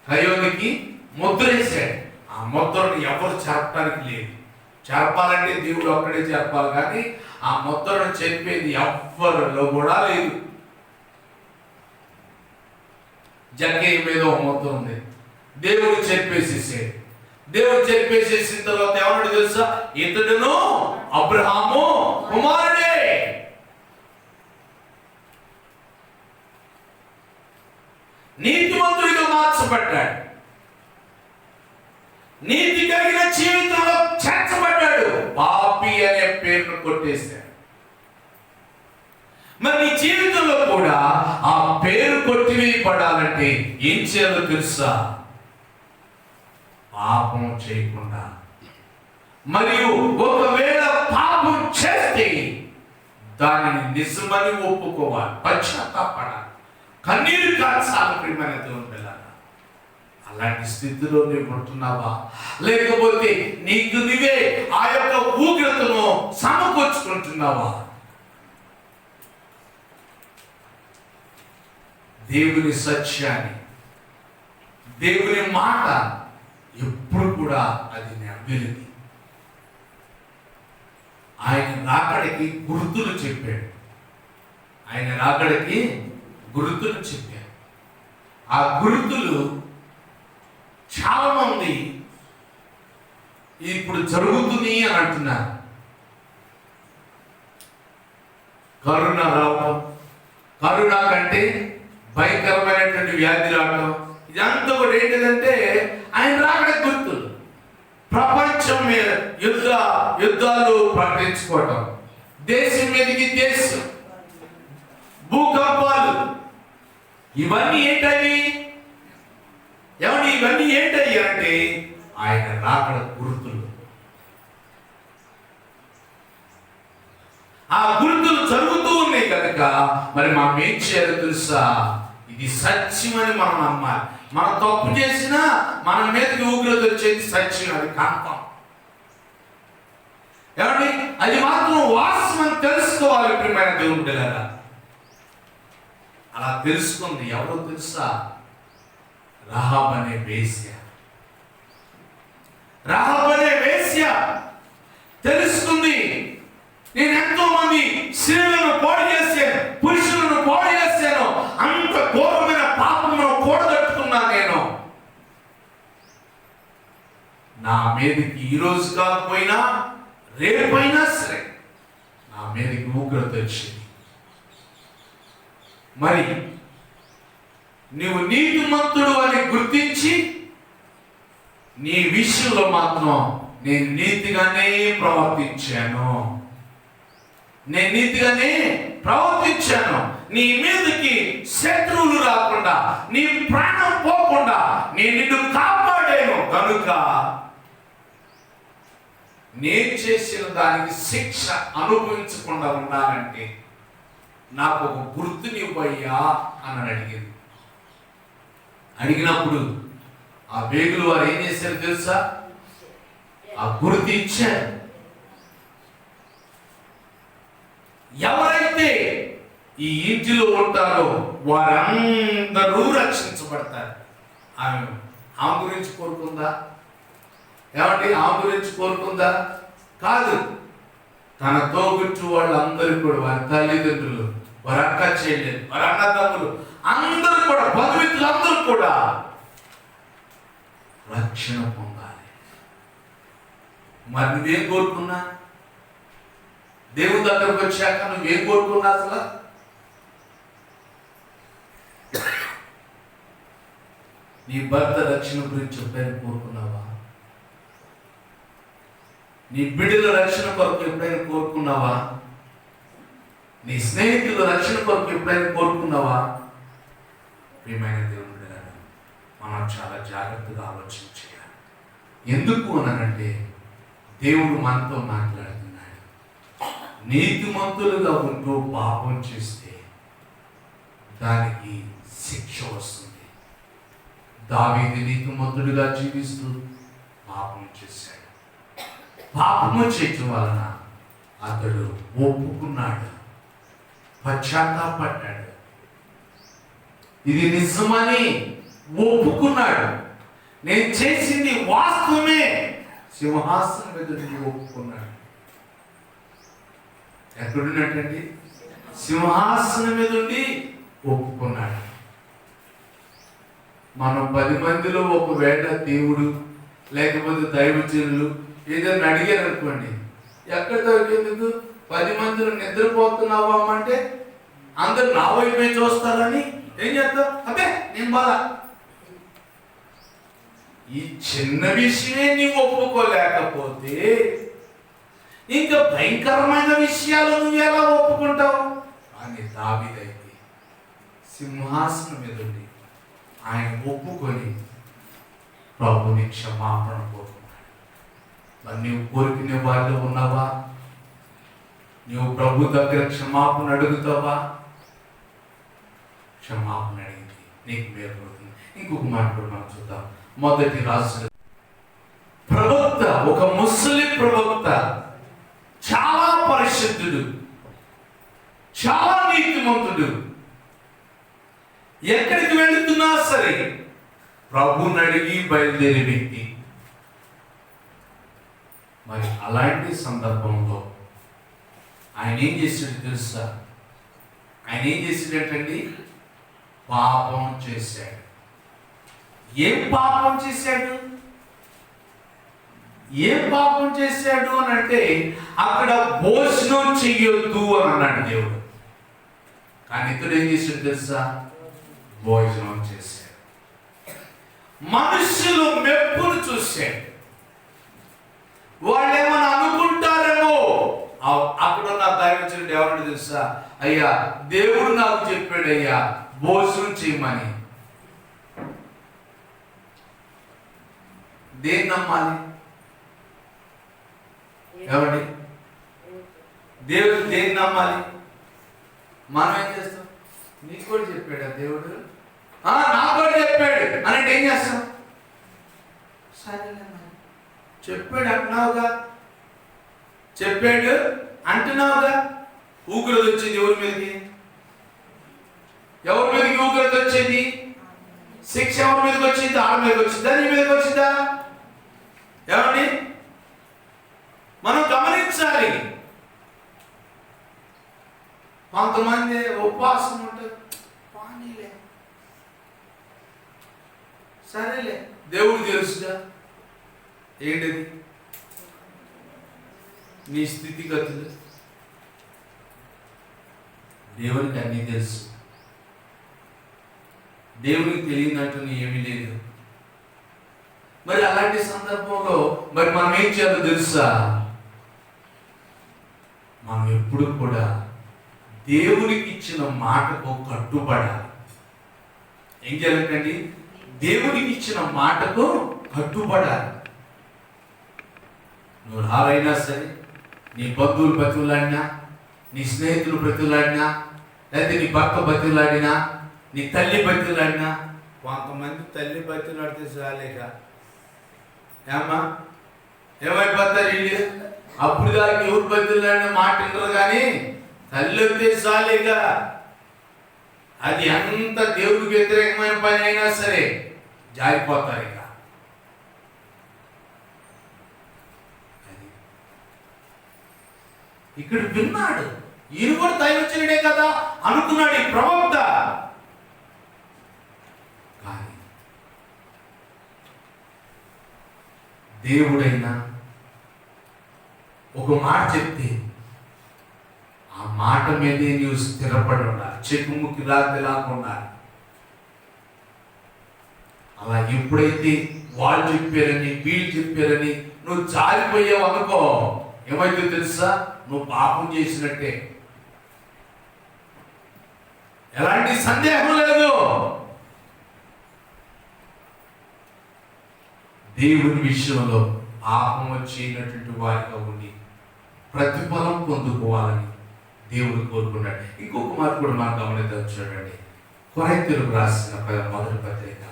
కయ్యోనికి ముద్రేసాడు. ఆ ముద్రను ఎవరు చెరపడానికి లేదు. చెరపాలంటే దేవుడు ఒక్కడే చెరపాలి, కానీ ఆ ముద్రను చెప్పేది ఎవ్వరిలో కూడా లేదు. జగ్గయ్య మీద ఒక ముద్ర ఉంది, దేవుడు చెప్పేసేసాడు. దేవుడు చెప్పేసేసిన తర్వాత ఏమన్నాడు తెలుసా? ఇతడును అబ్రహాము కుమారుడే. నీతిమంతుడిగా మార్చబడ్డాడు, నీతి కలిగిన జీవితంలో చేర్చబడ్డాడు. పాపి అనే పేరును కొట్టేశాడు. మరి నీ జీవితంలో కూడా ఆ పేరు కొట్టివేయబడాలంటే ఏం చేయాలో తెలుసా? పాపం చేయకుండా, మరియు ఒకవేళ పాపం చేస్తే దానిని నిజమని ఒప్పుకోవాలి, పశ్చాత్తాపడాలి, కన్నీరు కాల్చాలి. ప్రియమైన దేవుని పిల్లలారా, అలాంటి స్థితిలో నీవు ఉంటున్నావా? లేకపోతే నీకు నీవే ఆ యొక్క ఉగ్రతను సమకూర్చుకుంటున్నావా? దేవుని సత్యాన్ని, దేవుని మాట ఎప్పుడు కూడా అది నెరవేరింది. ఆయన రాకడికి గుర్తులు చెప్పాడు. ఆయన రాకడికి గుర్తులు చెప్పాడు. ఆ గుర్తులు చాలా మంది ఇప్పుడు జరుగుతుంది అని అంటున్నారు. కరోనా రావడం, కరోనా కంటే భయంకరమైనటువంటి వ్యాధి రావడం, ఇదంతా కూడా ఏంటిదంటే ఆయన రాకడ గుర్తులు. ప్రపంచం మీద యుద్ధాలు ప్రకటించుకోవటం, దేశం మీదకి దేశం, భూకంపాలు, ఇవన్నీ ఏంటవి? ఇవన్నీ ఏంటవి అంటే ఆయన రాకడ గుర్తులు. ఆ గుర్తులు జరుగుతూ ఉన్నాయి కనుక మరి మనం ఏం చేయాలో తెలుసా? ఇది సత్యమని మనం నమ్మాలి. మనం తప్పు చేసినా మన మీదకి ఉగ్రత వచ్చేది సత్యం, అది కన్ఫర్మ్. ఏమండి, అది మాత్రం వాస్తవం తెలుసుకోవాలి. ప్రియమైన దేవుని బిడ్డలారా, అలా తెలుసుకుంది ఎవరో తెలుసా? రహాబ్ అనే వేశ్య. నా మీదకి ఈరోజు కాకపోయినా రేపైనా సరే నా మీదకి ఉగ్రత వచ్చింది. మరి నీవు నీతిమంతుడు అని గుర్తించి నీ విషయంలో మాత్రం నేను నీతిగానే ప్రవర్తించాను, నేను నీతిగానే ప్రవర్తించాను. నీ మీదకి శత్రువులు రాకుండా, నీ ప్రాణం పోకుండా నేను నిన్ను కాపాడాను. కనుక నేను చేసిన దానికి శిక్ష అనుభవించకుండా ఉండాలంటే నాకు ఒక గుర్తునివ్వయ్యా అని అడిగింది. అడిగినప్పుడు ఆ వేగులు వారు ఏం చేశారు తెలుసా? ఆ గుర్తు ఇచ్చారు. ఎవరైతే ఈ ఇంటిలో ఉంటారో వారందరూ రక్షించబడతారు. ఆమె గురించి కోరుకుందా? ఏమంటే ఆమె గురించి కోరుకుందా? కాదు. తన తోబుట్టు వాళ్ళందరూ కూడా, వారి తల్లిదండ్రులు, వారి అక్క చెల్లెలు, వారి అన్నదమ్ములు అందరూ కూడా, బంధుమిత్రులందరూ కూడా రక్షణ పొందాలి. మరి నువ్వేం కోరుకున్నా? దేవుని దగ్గరకు వచ్చాక నువ్వేం కోరుకున్నా? అసలు నీ భర్త రక్షణ గురించి ఎప్పుడైనా కోరుకున్నావా? నీ బిడ్డల రక్షణ కొరకు ఎప్పుడైనా కోరుకున్నావా? నీ స్నేహితుల రక్షణ కొరకు ఎప్పుడైనా కోరుకున్నావా? ప్రియమైన దేవుని బిడ్డలారా, మనం చాలా జాగ్రత్తగా ఆలోచన చేయాలి. ఎందుకు అనంటే దేవుడు మనతో మాట్లాడుతున్నాడు. నీతిమంతులుగా ఉంటూ పాపం చేస్తే దానికి శిక్ష వస్తుంది. దావీదు నీతిమంతుడిగా జీవిస్తూ పాపం చేశాడు. పాపము చేయటం వలన అతడు ఒప్పుకున్నాడు, పశ్చాత్తాపడ్డాడు. ఇది నిజమని ఒప్పుకున్నాడు. నేను చేసింది వాస్తవమే. సింహాసనం మీద ఒప్పుకున్నాడు. ఎక్కడున్నట్టండి? సింహాసనం మీద ఉండి ఒప్పుకున్నాడు. మనం 10 మందిలో ఒకవేళ దేవుడు లేకపోతే దైవజనులు ఏదైనా అడిగారు అనుకోండి, ఎక్కడ దొరికేందుకు 10 మందిలో నిద్రపోతున్నావా అంటే అందరు నా వైపే చూస్తారని ఏం చేస్తాం? అబ్బే నేను బాధ. ఈ చిన్న విషయమే నీవు ఒప్పుకోలేకపోతే ఇంకా భయంకరమైన విషయాలు నువ్వు ఎలా ఒప్పుకుంటావు? అని దావీదైతే సింహాసనం మీద ఉండి ఆయన ఒప్పుకొని ప్రభుని క్షమాపణ కోరుకున్నాడు. మరి నీవు కోరుకునే వారిలో ఉన్నావా? నీవు ప్రభు దగ్గర క్షమాపణ అడుగుతావా? క్షమాపణ అడిగింది నీకు మేలు పడుతుంది. ఇంకొక మాట కూడా మనం చూద్దాం. మొదటి రాజు ప్రవక్త, ఒక ముస్లిం ప్రవక్త, చాలా పరిశుద్ధుడు, చాలా నీతిమంతుడు. ఎక్కడికి వెళుతున్నా సరే ప్రభుని అడిగి బయలుదేరే వ్యక్తి. మరి అలాంటి సందర్భంలో ఆయన ఏం చేశాడు తెలుసా? ఆయన ఏం చేశాడంటండి? పాపం చేశాడు. ఏం పాపం చేశాడు? ఏం పాపం చేశాడు అని అంటే అక్కడ భోజనం చెయ్యొద్దు అని అన్నాడు దేవుడు. కానీ ఇతడు ఏం చేశాడు తెలుసా? భోజనం చేశాడు. మనుషులు మెప్పును చూశాడు. వాళ్ళు ఏమని అనుకుంటారేమో. అక్కడున్న దైవజనుడు ఎవరు తెలుసా? అయ్యా దేవుడు నాకు చెప్పాడు అయ్యా భోజనం చేయమని. దేన్ని నమ్మాలి? ఏమండి? దేవుడు దేన్ని నమ్మాలి? మనం ఏం చేస్తాం? నీకు కూడా చెప్పాడా దేవుడు? నాకు కూడా చెప్పాడు అన్నట్టు ఏం చేస్తాం? సరే చెప్పాడు అంటున్నావుగా, చెప్పాడు అంటున్నావుగా. ఊపిరి వచ్చింది ఎవరి మీదకి? ఎవరి మీదకి ఊపిరి వచ్చేది? శిక్ష ఎవరి మీదకి వచ్చింది? ఆడ మీదకి వచ్చిందా? నీ మీదకి వచ్చిందా? ఏమండి? మనం గమనించాలి. కొంతమంది ఉపవాసం ఉంటారు, పానీలే సరేలే దేవుడు తెలుసుగా. ఏంటిది? నీ స్థితిగతులు. దేవునికి అన్నీ తెలుసు. దేవునికి తెలియనట్టు ఏమీ లేదు. మరి అలాంటి సందర్భంలో మరి మనం ఏం చేయాలో తెలుసా? మనం ఎప్పుడు కూడా దేవునికి ఇచ్చిన మాటకు కట్టుబడాలి. ఏం చేయాలంటండి? దేవునికి ఇచ్చిన మాటకు కట్టుబడాలి. నువ్వు రారైనా సరే, నీ బంధువులు బతులాడినా, నీ స్నేహితులు బతులాడినా, లేకపోతే నీ భర్త బతులాడినా, నీ తల్లి బతులాడినా. కొంతమంది తల్లి బతులాడితే చాలేక ఏమ్మా ఏమైపోతారు వీళ్ళు? అప్పుడు దాకా ఎవరు బతులాడినా మాట వినరు, కానీ తల్లి వస్తే చాలేగా. అది ఎంత దేవుడికి వ్యతిరేకమైన పని అయినా సరే జారిపోతారు. ఇక ఇక్కడ విన్నాడు, ఈయన కూడా దైవజనుడే కదా అనుకున్నాడు ఈ ప్రవక్త. కానీ దేవుడైనా ఒక మాట చెప్తే ఆ మాట మీదే నీవు స్థిరపడి ఉండాలి. చెక్కుముక్కి రాకుండా ఉండాలి. అలా ఎప్పుడైతే వాళ్ళు చెప్పారని వీళ్ళు చెప్పారని నువ్వు జారిపోయావు అనుకో, ఏమైతే తెలుసా? నువ్వు పాపం చేసినట్టే, ఎలాంటి సందేహం లేదు. దేవుని విషయంలో పాపం చేయనటువంటి వారిగా ఉండి ప్రతిఫలం పొందుకోవాలని దేవుడు కోరుకున్నాడు. ఇంకొక మాట కూడా మనం గమనిద్దాం. చూడండి, కొరింథీయులకు రాసిన మొదటి పత్రిక,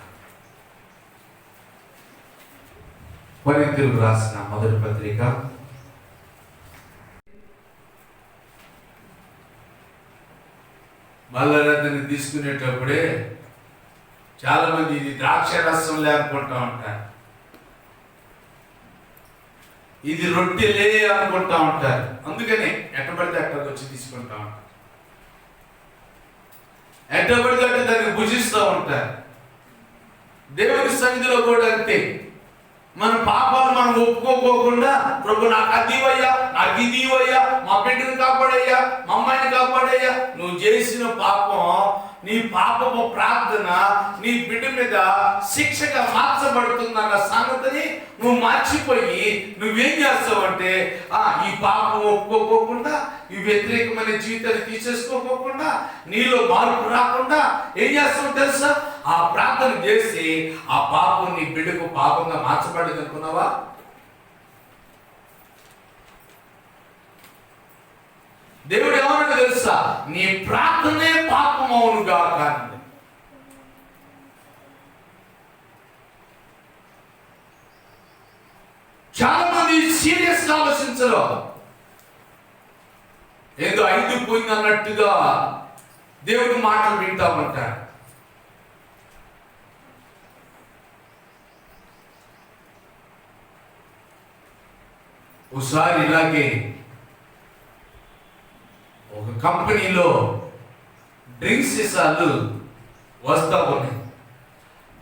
కొరింథీయులకు రాసిన మొదటి పత్రిక బల్లరద్దని తీసుకునేటప్పుడే చాలా మంది ఇది ద్రాక్ష రసం లేకుంటా ఉంటారు, ఇది రొట్టెలే అనుకుంటా ఉంటారు. అందుకనే ఎట్టబడితే అక్కడికి వచ్చి తీసుకుంటా ఉంటారు, ఎట్టబడితే అట్ట దాన్ని భుజిస్తూ ఉంటారు. దేవుని సన్నిధిలో కూడా అంతే. మన పాపాలు మనం ఒప్పుకోకుండా, ప్రభు నాకు అది ఇవ్వయ్యా, నాకు ఇది ఇవ్వయ్యా, మా బిడ్డను కాపాడయ్యా, మా అమ్మాయిని కాపాడయ్యా. నువ్వు చేసిన పాపం, నీ పాపము ప్రార్థన నీ బిడ్డ మీద శిక్షగా మార్చబడుతుందన్న సంగతిని నువ్వు మర్చిపోయి నువ్వేం చేస్తావంటే ఈ పాపం ఒప్పుకోకుండా, ఈ వ్యతిరేకమైన జీవితాన్ని తీసేసుకోకుండా, నీలో మార్పు రాకుండా ఏం చేస్తావు తెలుసా? ఆ ప్రార్థన చేసి ఆ పాపం నీ బిడ్డకు పాపంగా మార్చబడదు అనుకున్నావా? దేవుడు ఏమన్నా తెలుసా? నీ ప్రార్థనే పాపం అవునుగా. కానీ చాలా మంది సీరియస్ గా ఆలోచించరు. ఏదో 5 పోయింది అన్నట్టుగా దేవుడి మాటలు వింటామంటారు. ఒకసారి ఇలాగే ఒక కంపెనీలో డ్రింక్స్ సీసాలు వస్తా ఉన్నాయి.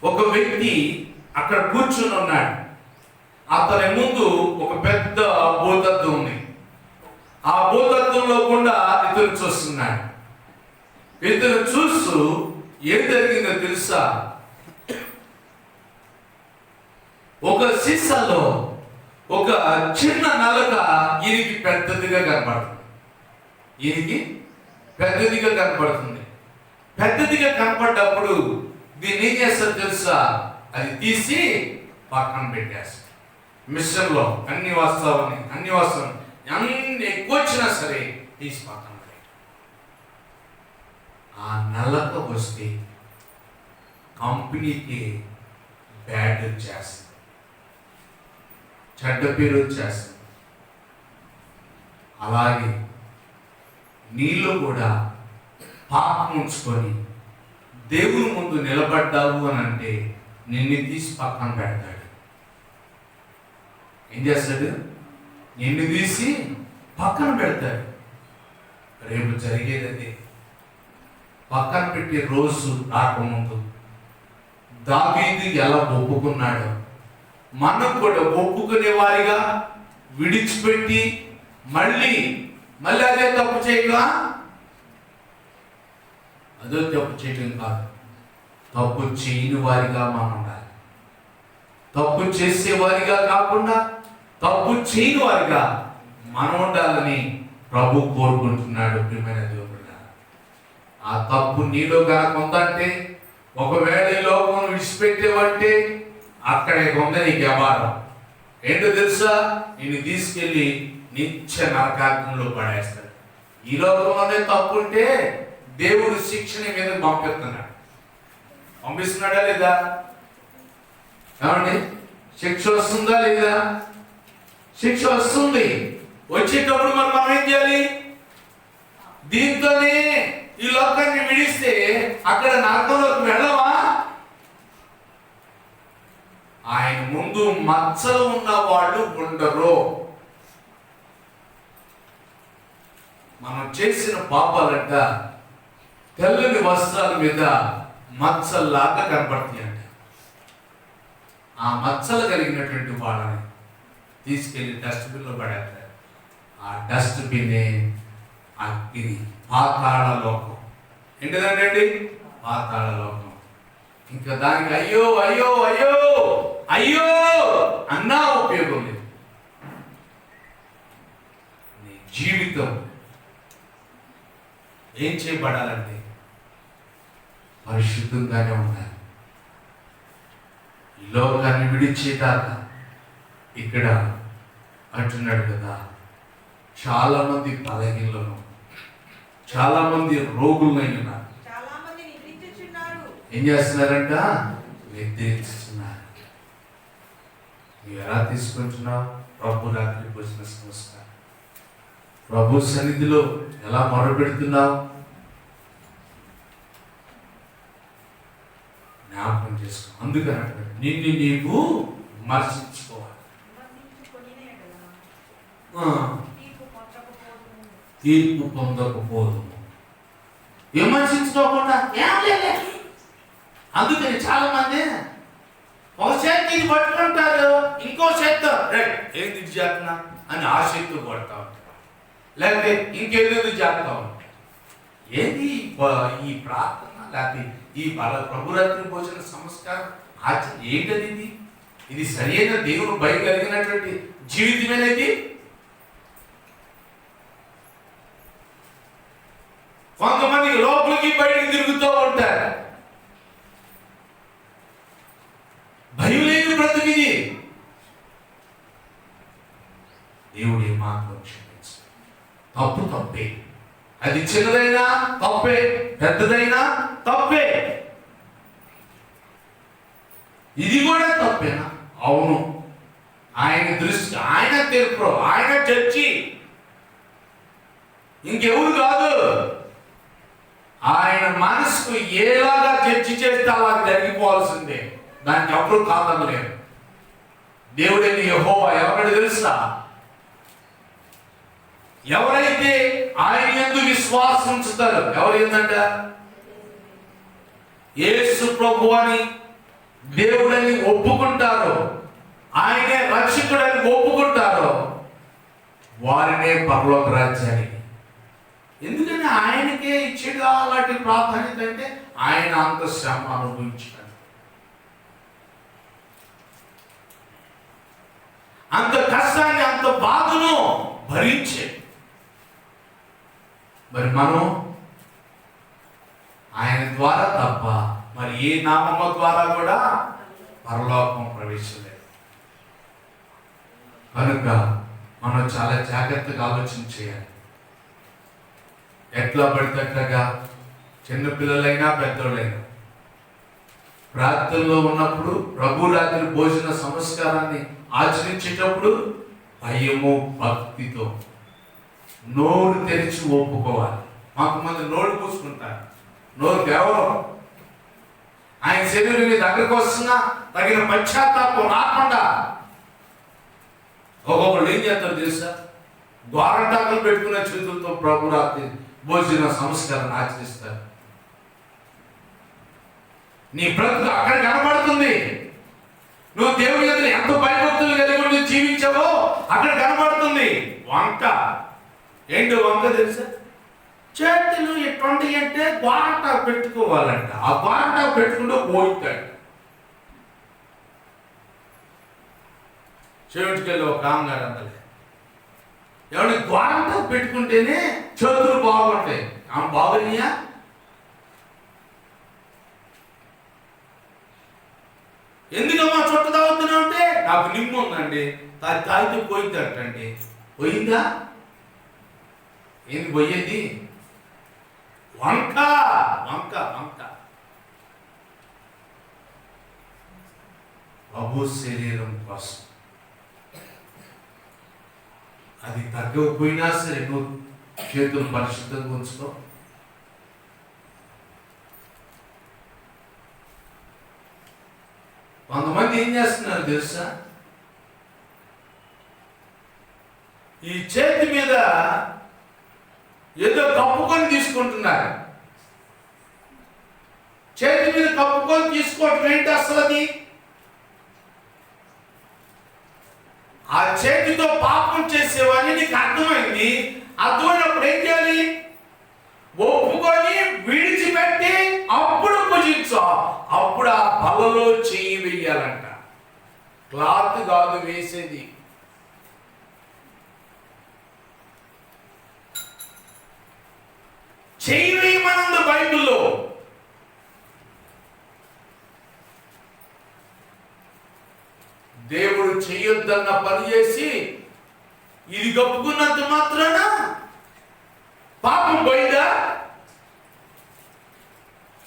ఒక వ్యక్తి అక్కడ కూర్చుని ఉన్నాడు. అతని ముందు ఒక పెద్ద భూతత్వం ఉంది. ఆ భూతత్వంలో కూడా ఇతను చూస్తున్నాడు. ఇతను చూస్తూ ఏం జరిగిందో తెలుసా? ఒక సీసాలో ఒక చిన్న నలక ఈయనకి పెద్దదిగా కనపడుతుంది. పెద్దదిగా కనపడ్డప్పుడు దీన్ని ఏం చేస్తారు తెలుసా? అది తీసి పక్కన పెట్టేస్తారు. మిషన్లో అన్ని ఎక్కువ వచ్చినా సరే తీసి పక్కన పెట్టారు. ఆ నలక వస్తే కంపెనీకి బ్యాడ్ వచ్చేస్తుంది, చెడ్డ పేరు వచ్చేస్తుంది. అలాగే నీలో కూడా పాపం ఉంచుకొని దేవుని ముందు నిలబడ్డావు అని అంటే నిన్ను తీసి పక్కన పెడతాడు. ఏం చేస్తాడు? నిన్ను తీసి పక్కన పెడతాడు. రేపు జరిగేది పక్కన పెట్టే రోజు రాకముందు దావీదు ఎలా ఒప్పుకున్నాడో, మనం కూడా ఒప్పుకునే వారిగా విడిచిపెట్టి మళ్ళీ అదే తప్పు చేయగా, అదే తప్పు చేయటం కాదు, తప్పు చేయని వారిగా మనం ఉండాలి. తప్పు చేసేవారిగా కాకుండా తప్పు చేయని వారిగా మనం ఉండాలని ప్రభు కోరుకుంటున్నాడు. ప్రియమైన దేవుడు, ఆ తప్పు నీలో కనుక ఉందంటే, ఒకవేళ ఈ లోకం విడిచిపెట్టేవంటే అక్కడే కొంద నీకు వ్యవహారం ఏంటో తెలుసా? నిన్ను తీసుకెళ్ళి నిత్య నరకాగ్నిలో పడేస్తాడు. ఈ లోకంలోనే తప్పు ఉంటే దేవుడు శిక్షణ మీద పంపిస్తున్నాడా లేదా? ఏమండి, శిక్ష వస్తుందా లేదా? శిక్ష వస్తుంది. వచ్చేటప్పుడు మనం ఏం చేయాలి? దీంతోనే ఈ లోకాన్ని విడిస్తే అక్కడ నరకంలోకి వెళ్ళవా? ఆయన ముందు మచ్చలు ఉన్న వాళ్ళు ఉండరు. మనం చేసిన పాపాలంట తెల్లని వస్త్రాల మీద మచ్చల్లాగా కనపడుతాయి అంట. ఆ మచ్చలు కలిగినటువంటి వాళ్ళని తీసుకెళ్లి డస్ట్బిన్ లో పడేస్తారు. ఆ డస్ట్బిన్ అగ్ని, పాతాళ లోకం. ఏంటిదండి? పాతాళ లోకం. ఇంకా దానికి అయ్యో అయ్యో అయ్యో అయ్యో అన్నా ఉపయోగం లేదు. నీ జీవితం ఏం చేయబడాలంటే పరిశుద్ధంగానే ఉండాలి. ఈ లోకాన్ని విడిచేదాకా ఇక్కడ అంటున్నాడు కదా, చాలా మంది బలహీనలను, చాలా మంది రోగులై ఉన్నారు. ఏం చేస్తున్నారంట? నిద్రించుతున్నారు. నువ్వు ఎలా తీసుకుంటున్నావు? ప్రభు రాత్రి భోజన సంస్కారం, ప్రభు సన్నిధిలో ఎలా మొరపెడుతున్నావు? జ్ఞాపకం చేసుకో. అందుకని అంటాడు, నిన్ను నీవు విమర్శించుకోవాలి. తీర్పు పొందకపోదు. విమర్శించుకోకుండా ఏం లేదు. అందుకని చాలా మంది ఒక చేతిని పట్టుకుంటారు, ఇంకో చేత్తో ఏంది చేస్తున్నా అని ఆ చేతితో కొడతా ఉంటారు, లేకపోతే ఇంకేదో చేస్తా ఉంటారు. ఏంది ఈ ప్రార్థన, లేకపోతే ఈ ప్రభురాత్రి భోజన సంస్కారం ఏంటది? ఇది సరైన దేవుడు భయం కలిగినటువంటి జీవితమేనది. కొంతమంది లోపలికి బయటికి తిరుగుతూ ఉంటారు. భయం లేదు బ్రతుకిది. దేవుడు ఏమాత్రం క్షమించు. తప్పు తప్పే. అది చిన్నదైనా తప్పే, పెద్దదైనా తప్పే. ఇది కూడా తప్పేనా? అవును. ఆయన దృష్టి, ఆయన తీర్పు, ఆయన జడ్జి, ఇంకెవరు కాదు. ఆయన మనసుకు ఏలాగా జడ్జి చేస్తే అలా జరిగిపోవాల్సిందే. దానికి ఎవరు కాదనలేరు. దేవుడైన యెహోవా ఎవరు తెలుసా? ఎవరైతే ఆయన యందు విశ్వాసం ఉంచుతారో, ఎవరు ఏంటంట? యేసు ప్రభు అని దేవుడని ఒప్పుకుంటారో, ఆయనే రక్షకుడని ఒప్పుకుంటారో, వారినే పరలోక రాజ్యానికి. ఎందుకంటే ఆయనకే ఇచ్చేది అలాంటి ప్రాధాన్యత. అంటే ఆయన అంత శ్రమ అనుభవించాడు, అంత కష్టాన్ని, అంత బాధను భరించే. మరి మనం ఆయన ద్వారా తప్ప మరి ఏ నామము ద్వారా కూడా పరలోకం ప్రవేశలేదు. కనుక మనం చాలా జాగ్రత్తగా ఆలోచన చేయాలి. ఎట్లా పడితేట్లుగా చిన్నపిల్లలైనా పెద్దోళ్ళైనా ప్రార్థనలో ఉన్నప్పుడు, ప్రభు రాత్రి భోజన సంస్కారాన్ని ఆచరించేటప్పుడు భయము భక్తితో నోరు తెరిచి ఒప్పుకోవాలి. మాకు మంది నోరు పూసుకుంటారు, నోరు కేవలం ఆయన శరీరం మీద దగ్గరకు వస్తున్నా తగిన పశ్చాత్తాపం రాకుండా ఒక్కొక్కళ్ళు ఏం చేస్తారు తెలుసా? ద్వారంటాకులు పెట్టుకునే చేతులతో ప్రభు రాత్రి భోజన సంస్కారాన్ని ఆచరిస్తారు. నీ బ్రతుకు అక్కడ కనబడుతుంది. నువ్వు దేవుని ఎదురు ఎంత అక్కడ కనబడుతుంది వంక. ఏంటో వంక తెలుసా? చేతులు ఎటువంటి అంటే గోరట పెట్టుకోవాలంట. ఆ గోరట పెట్టుకుంటూ పోయితాడు. చెవిటికెళ్ళి ఒక కాంగారు అందలే ఎవరి గోరట పెట్టుకుంటేనే చేతులు బాగుంటాయి. ఆమె బాగున్నాయా? ఎందుకమ్మా చుట్ట తాగుతున్నా అంటే నాకు నిమ్ము ఉందండి, తాగితే పోయిద్దటండి. పోయిందా? ఏంది పోయేది? వంక వంక వంక. ప్రభు శరీరం కోసం అది తగ్గకపోయినా సరే నువ్వు చేతులు పరిశుద్ధంగా ఉంచుకో. కొంతమంది ఏం చేస్తున్నారు తెలుసా? ఈ చేతి మీద ఏదో కప్పుకొని తీసుకుంటున్నారు. చేతి మీద కప్పుకొని తీసుకోవటం ఏంటి అసలు? అది ఆ చేతితో పాపం చేసేవాడిని నీకు అర్థమైంది. అర్థమైనప్పుడు ఏం చేయాలి? ఒప్పుకొని విడిచిపెట్టి అప్పుడు పూజించు. అప్పుడు ఆ బలలో చెయ్యి వేయాలంట. క్లాత్ కాదు వేసేది. చెయ్యి వేయమనుంది బైబిల్లో. దేవుడు చెయ్యొద్దన్న పని చేసి ఇది కప్పుకున్నంత మాత్రాన పాపం పోయిందా?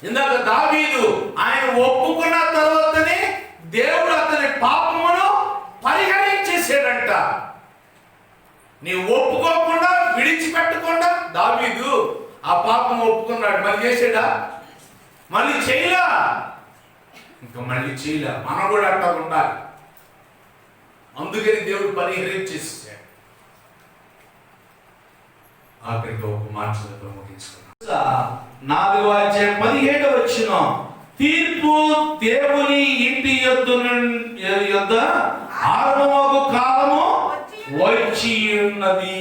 ఇందాక దావీదు ఆయన ఒప్పుకున్న తర్వాతనే దేవుడు అతని పాపమును పరిహరించేసాడంట. నీ ఒప్పుకోకుండా విడిచిపెట్టకుండా దావీదు ఆ పాపం ఒప్పుకున్నాడు. మళ్ళీ చేసాడా? మళ్ళీ చేయలా. ఇంకా మళ్ళీ చేయలే. మనం కూడా అట్లా ఉండాలి. అందుకని దేవుడు పరిహరించేసాడు. ఆఖరికి ఒక మాటలతో ముగించుకున్నాం. 4:17 తీర్పు దేవుని ఇంటి యొద్ద ఆరంభమగు కాలము వచ్చి ఉన్నది.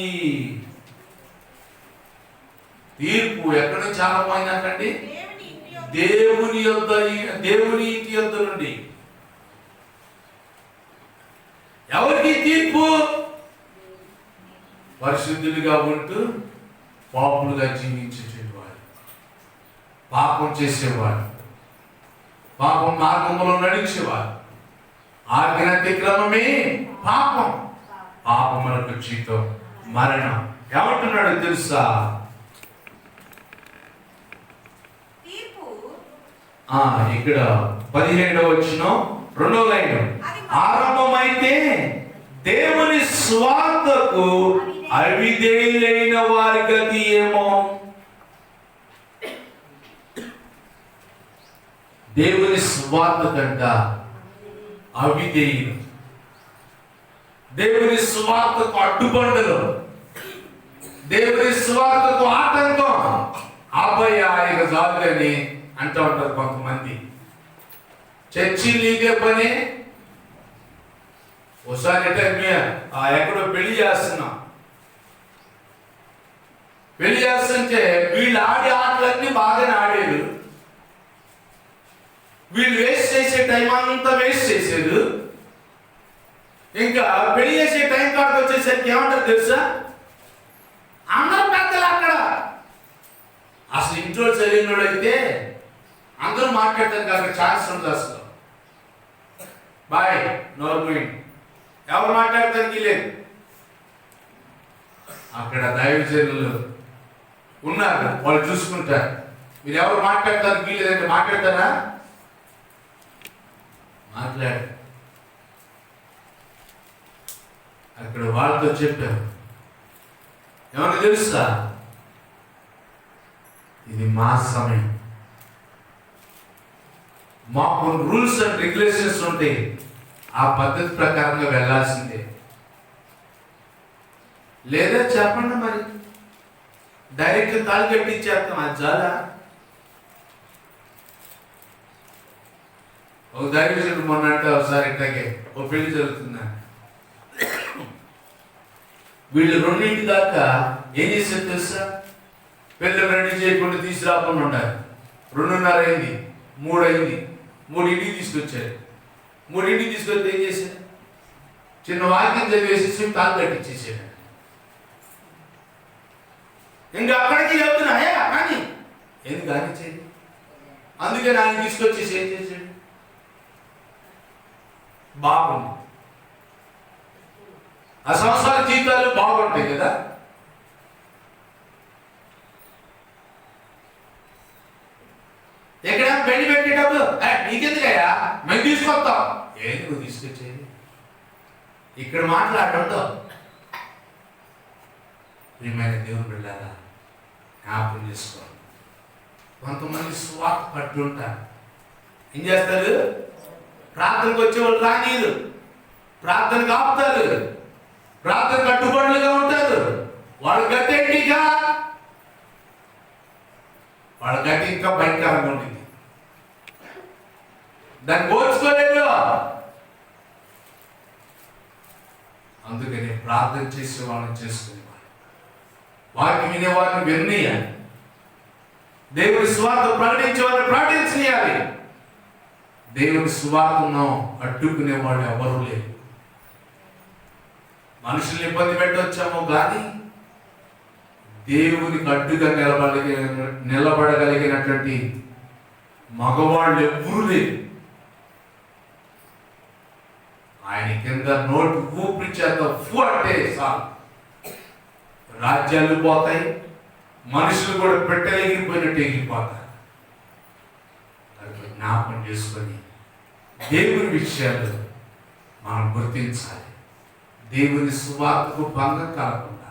తీర్పు ఎక్కడి నుంచి ఆరంభమైందండి? దేవుని ఇంటి యొద్ద నుండి. ఎవరికి తీర్పు? పరిశుద్ధులుగా ఉంటూ పాపులుగా జీవించేవాడు, పాపం చేసేవాడు, పాపం మార్గంలో నడిచేవాడు. ఆజ్ఞ అతిక్రమమే పాపం, పాపములకు జీతం మరణం. ఏమంటున్నాడు తెలుసా? ఇక్కడ 17 2వ లైన్. ఆరంభమైతే దేవుని స్వార్థకు అవిధేయులైన వారి గతి ఏమో. దేవుని స్వార్థకంట అవిధేయులు, దేవుని స్వార్థకు అడ్డుబండలు, దేవుని స్వార్థకు ఆటంకం. అబ్బాయి ఆయన జాలని అంటూ ఉంటారు కొంతమంది. చర్చి నీకే పని. ఒకసారి ఎక్కడో పెళ్లి చేస్తున్నాం. పెళ్లి చేస్తుంటే వీళ్ళు ఆడే ఆటలన్నీ బాగానే ఆడేది. వీళ్ళు వేస్ట్ చేసే టైం అంతా వేస్ట్ చేసేది. ఇంకా పెళ్లి చేసే టైం కాడికి వచ్చేసరికి ఏమంటారు తెలుసా? అందరూ పెద్దలు అక్కడ. అసలు ఇంట్లో చదివినోడు అయితే అందరూ మాట్లాడతారు కాబట్టి ఛాన్స్ ఉంటుంది. అసలు బాయ్ నోర్మల్ ఎవరు మాట్లాడతానికి లేదు. అక్కడ దైవజనులు ఉన్నారు, వాళ్ళు చూసుకుంటారు. మీరు ఎవరు మాట్లాడతానికి లేదంటే మాట్లాడతారా? మాట్లాడు. అక్కడ వాళ్ళతో చెప్పారు, ఏమన్నా తెలుసా? ఇది మా సమయం, మాకు రూల్స్ అండ్ రెగ్యులేషన్స్ ఉంటాయి, ఆ పద్ధతి ప్రకారంగా వెళ్ళాల్సిందే. లేదా చెప్పండి మరి, డైరెక్ట్ తాళి కట్టించేస్తాం. అది చాలా ఒక దైవజనుడు మొన్న అంటే ఒకసారి ఇట్లాగే ఓ పెళ్లి జరుగుతుందా, వీళ్ళు 2 దాకా ఏం చేశారు తెలుసా? పిల్లలు రెడీ చేయకుండా తీసుకురాకుండా ఉండాలి. 2:30 అయింది, 3 అయింది, 3 తీసుకొచ్చారు. 3 తీసుకొస్తే ఏం చేశారు? చిన్న వాక్యం చదివేసి తాను కట్టించేసాడు. ఇంకా అక్కడికి చెప్తున్నాయా కానీ ఎందుకు కానిచ్చేది? అందుకని ఆయన తీసుకొచ్చేసి ఏం చేశాడు? బాగుంది. ఆ సంవత్సరాల జీతాలు బాగుంటాయి కదా. ఎక్కడ పెళ్లి పెట్టేటప్పుడు నీకెందుకయ్యా మేము తీసుకొస్తాం. ఏంటి నువ్వు తీసుకొచ్చేది? ఇక్కడ మాట్లాడటంతో ప్రియమైన దేవుని బిడ్డలారా జ్ఞాపకం చేసుకోవాలి. కొంతమంది స్వార్థ పట్టు ఉంటారు. ఏం చేస్తారు? ప్రార్థనకు వచ్చేవాళ్ళు రానీరు, ప్రార్థనకు ఆపుతారు, ప్రార్థన కట్టుబడులుగా ఉంటారు. వాళ్ళ గట్టేంటిగా వాళ్ళ గట్టి ఇంకా భయంకరంగా ఉంటుంది. దాన్ని పోల్చుకోలేదు. అందుకని ప్రార్థన చేసే వాళ్ళని చేసుకునేవాళ్ళు, వాక్యం వినేవారిని వినేయాలి, దేవుని సువార్త ప్రకటించే వారిని ప్రకటించేయాలి. దేవుని సువార్తను అడ్డుకునే వాళ్ళు ఎవరు లేరు. మనుషుల్ని ఇబ్బంది పెట్టవచ్చామో కానీ దేవునికి అడ్డుగా నిలబడగలిగినటువంటి మగవాళ్ళు ఎవ్వరూ లేరు. ఆయన కింద నోటు ఊపిరి చేత ఫు అంటే చాలు రాజ్యాలు పోతాయి, మనుషులు కూడా పెట్టలేగిపోయినట్టు ఎగిరిపోతారు. జ్ఞాపకం చేసుకొని దేవుని విషయాలు మనం గుర్తించాలి. దేవుని సువార్తకు భంగం కలగకుండా.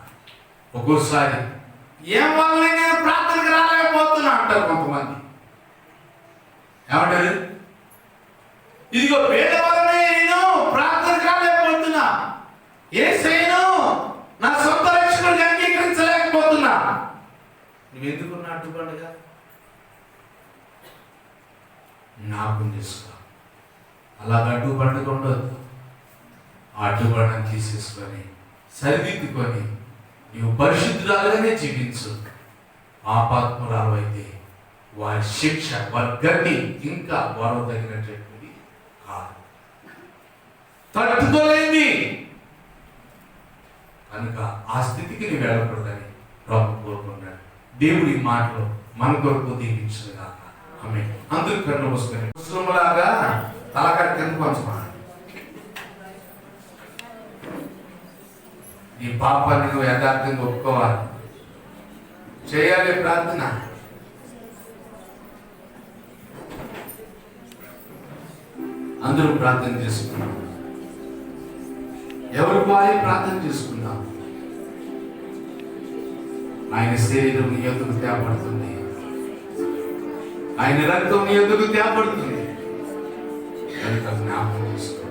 ఒక్కోసారి ఏం వల్ల నేను ప్రార్థనకు రాలేకపోతున్నా అంటారు కొంతమంది. ఏమంటారు? ఇదిగో పేద వల్లనే నేను ప్రార్థనకు రాలేకపోతున్నా, యేసయ్యను నా సొంత రక్షకుడిగా అంగీకరించలేకపోతున్నా. నువ్వెందుకున్నా అడ్డుపడగా? జ్ఞాపకం చేసుకో. అలాగ అడ్డుపడగా ఉండొద్దు. అడ్డుపడని తీసేసుకొని సరిదిద్దుకొని నీవు పరిశుద్ధురాలుగానే జీవించు. పాపాత్మురాలు అయితే వారి శిక్ష, వారి గడ్డి ఇంకా వారదగినటువంటిది కాదు, తట్టుకోలేంది. కనుక ఆ స్థితికి నీవు వెళ్ళకూడదని ప్రభు కోరుకున్నాడు. దేవుడి మాటలు మన కొరకు దీవించదు కాక. ఆమేన్. అందరూ కళ్ళు మూసుకొని ముస్లింలాగా తలకాయ కింద పంచుకోవాలి. నీ పాపాన్ని నువ్వు యథార్థంగా ఒప్పుకోవాలి, చేయాలి ప్రార్థన. అందరూ ప్రార్థన చేసుకున్నాం. ఎవరికి వారి ప్రార్థన చేసుకుందాం. ఆయన శరీరం నీ యొద్దకు తేపడుతుంది, ఆయన రక్తం నీ యొద్దకు తేపడుతుంది. కనుక జ్ఞాపకం చేసుకో.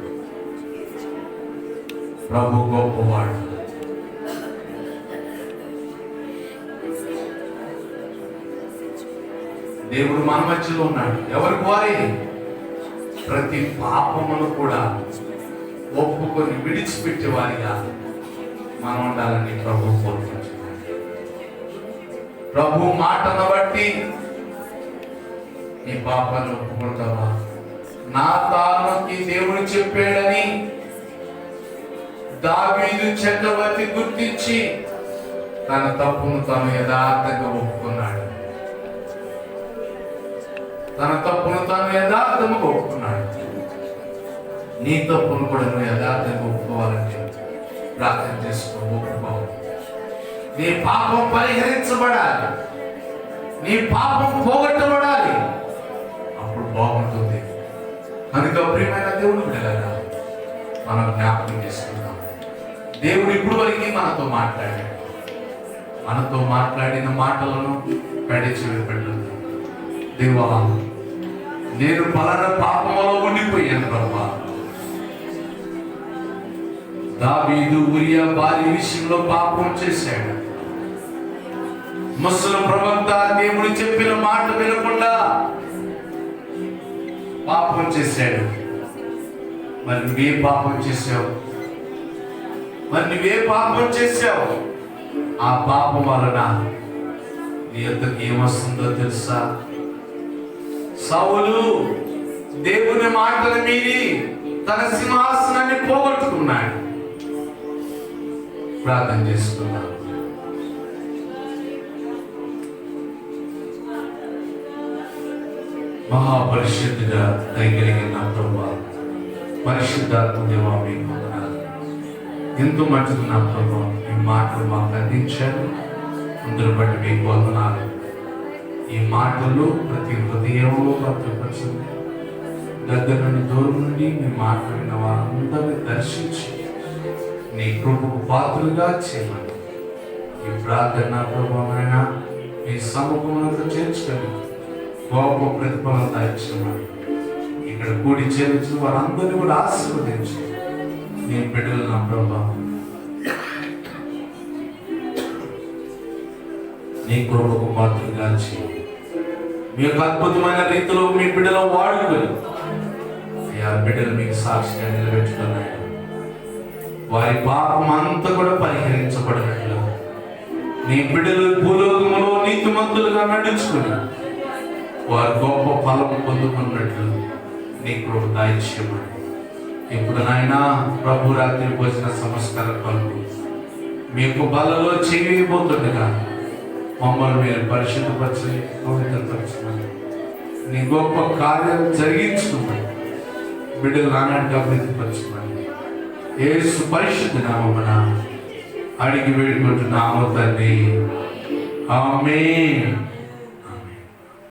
ప్రభు గొప్పవాడు. దేవుడు మన మధ్యలో ఉన్నాడు. ఎవరికి వారే ప్రతి పాపమును కూడా ఒప్పుకొని విడిచిపెట్టేవారిగా మనం ఉండాలని ప్రభు కోరుకుంటున్నాడు. ప్రభు మాటను బట్టి నీ పాపాన్ని ఒప్పుకుంటావా? నా తానుకి దేవుడు చెప్పాడని దావీదు చక్రవర్తి గుర్తించి తన తప్పును తాను యథార్థంగా ఒప్పుకున్నాడు. తన తప్పును తాను యథార్థంగా ఒప్పుకున్నాడు. నీ తప్పును కూడా నువ్వు యథార్థంగా ఒప్పుకోవాలంటే ప్రార్థన చేసుకో. ఒప్పుకోవాలి. నీ పాపం పరిహరించబడాలి, నీ పాపం పోగొట్టబడాలి. అప్పుడు బాగుంటుంది. కనుక ప్రియమైన దేవుడు బిడ్డలారా మనం జ్ఞాపకం చేసుకుందాం. దేవుడు ఇప్పుడు వరకు మనతో మాట్లాడాడు. మనతో మాట్లాడిన మాటలను పెడచెవి పెట్టదు. దేవా, నేను పలానా పాపంలో ఉండిపోయాను ప్రభా. దావీదు ఉరియా భార్య విషయంలో పాపం చేశాడు. ముసలి ప్రవక్త దేవుడు చెప్పిన మాట వినకుండా పాపం చేశాడు. మరి నువ్వే పాపం చేశావు? మరి నువ్వే పాపం చేశావు? ఆ పాపం వలన నీ యొద్దకు ఏమొస్తుందో తెలుసా? సౌలు దేవుని మాటలు మీరి తన సింహాసనాన్ని పోగొట్టుకున్నాడు. ప్రార్థన చేసుకున్నాడు. మహాపరిశుద్ధిగా దయగలిగిన ప్రభువా, పరిశుద్ధాత్మ దేవా, మీకు వందనాలు. ఎంతో మంచిది నా ప్రభువా, ఈ మాటలు మాకు అందించారు. అందరూ బట్టి మీకు వందనాలు. ఈ మాటలు ప్రతి హృదయంలో ప్రతిపరిచింది. దగ్గర నుండి దూరం నుండి మీ మాట్లాడిన వారందరినీ దర్శించి నీ కృపకు పాత్రలుగా చేయమని ఈ ప్రార్థన ప్రభావమైన మీ సముఖంలో చేర్చుకొని గొప్ప ప్రతిఫలం దాయించమని ఇక్కడ కూడి చేర్చిన వారందరినీ కూడా ఆశీర్వదించి నీ బిడ్డలు నా ప్రభావం నీ కృపకు పాత్రలుగా చేయి. మీ యొక్క అద్భుతమైన రీతిలో మీ బిడ్డలో వాడుకొని ఆ బిడ్డలు మీకు సాక్షిగా నిలబెట్టుకున్నాయి. వారి పాపం అంతా కూడా పరిహరించబడినట్లు నీ బిడ్డలు భూలోకములో నీతిమంతులుగా నడుచుకుని వారు గొప్ప ఫలం పొందుకున్నట్లు నీ కృప దాయిచ్యమని ఇప్పుడు నాయన ప్రభు రాత్రి భోజన సంస్కార కొరకు మీ యొక్క బలలో చేయబోతుండగా మమ్మల్ని మీరు పరిశుద్ధపరిచి పవిత్రపరచమని నీ గొప్ప కార్యం జరిగించుకోమని బిడ్డలు నానాటిగా అభివృద్ధిపరచమని యేసు పరిశుద్ధ నామమున అడిగి వేడుకుంటున్నాము తండ్రి. ఆమేన్.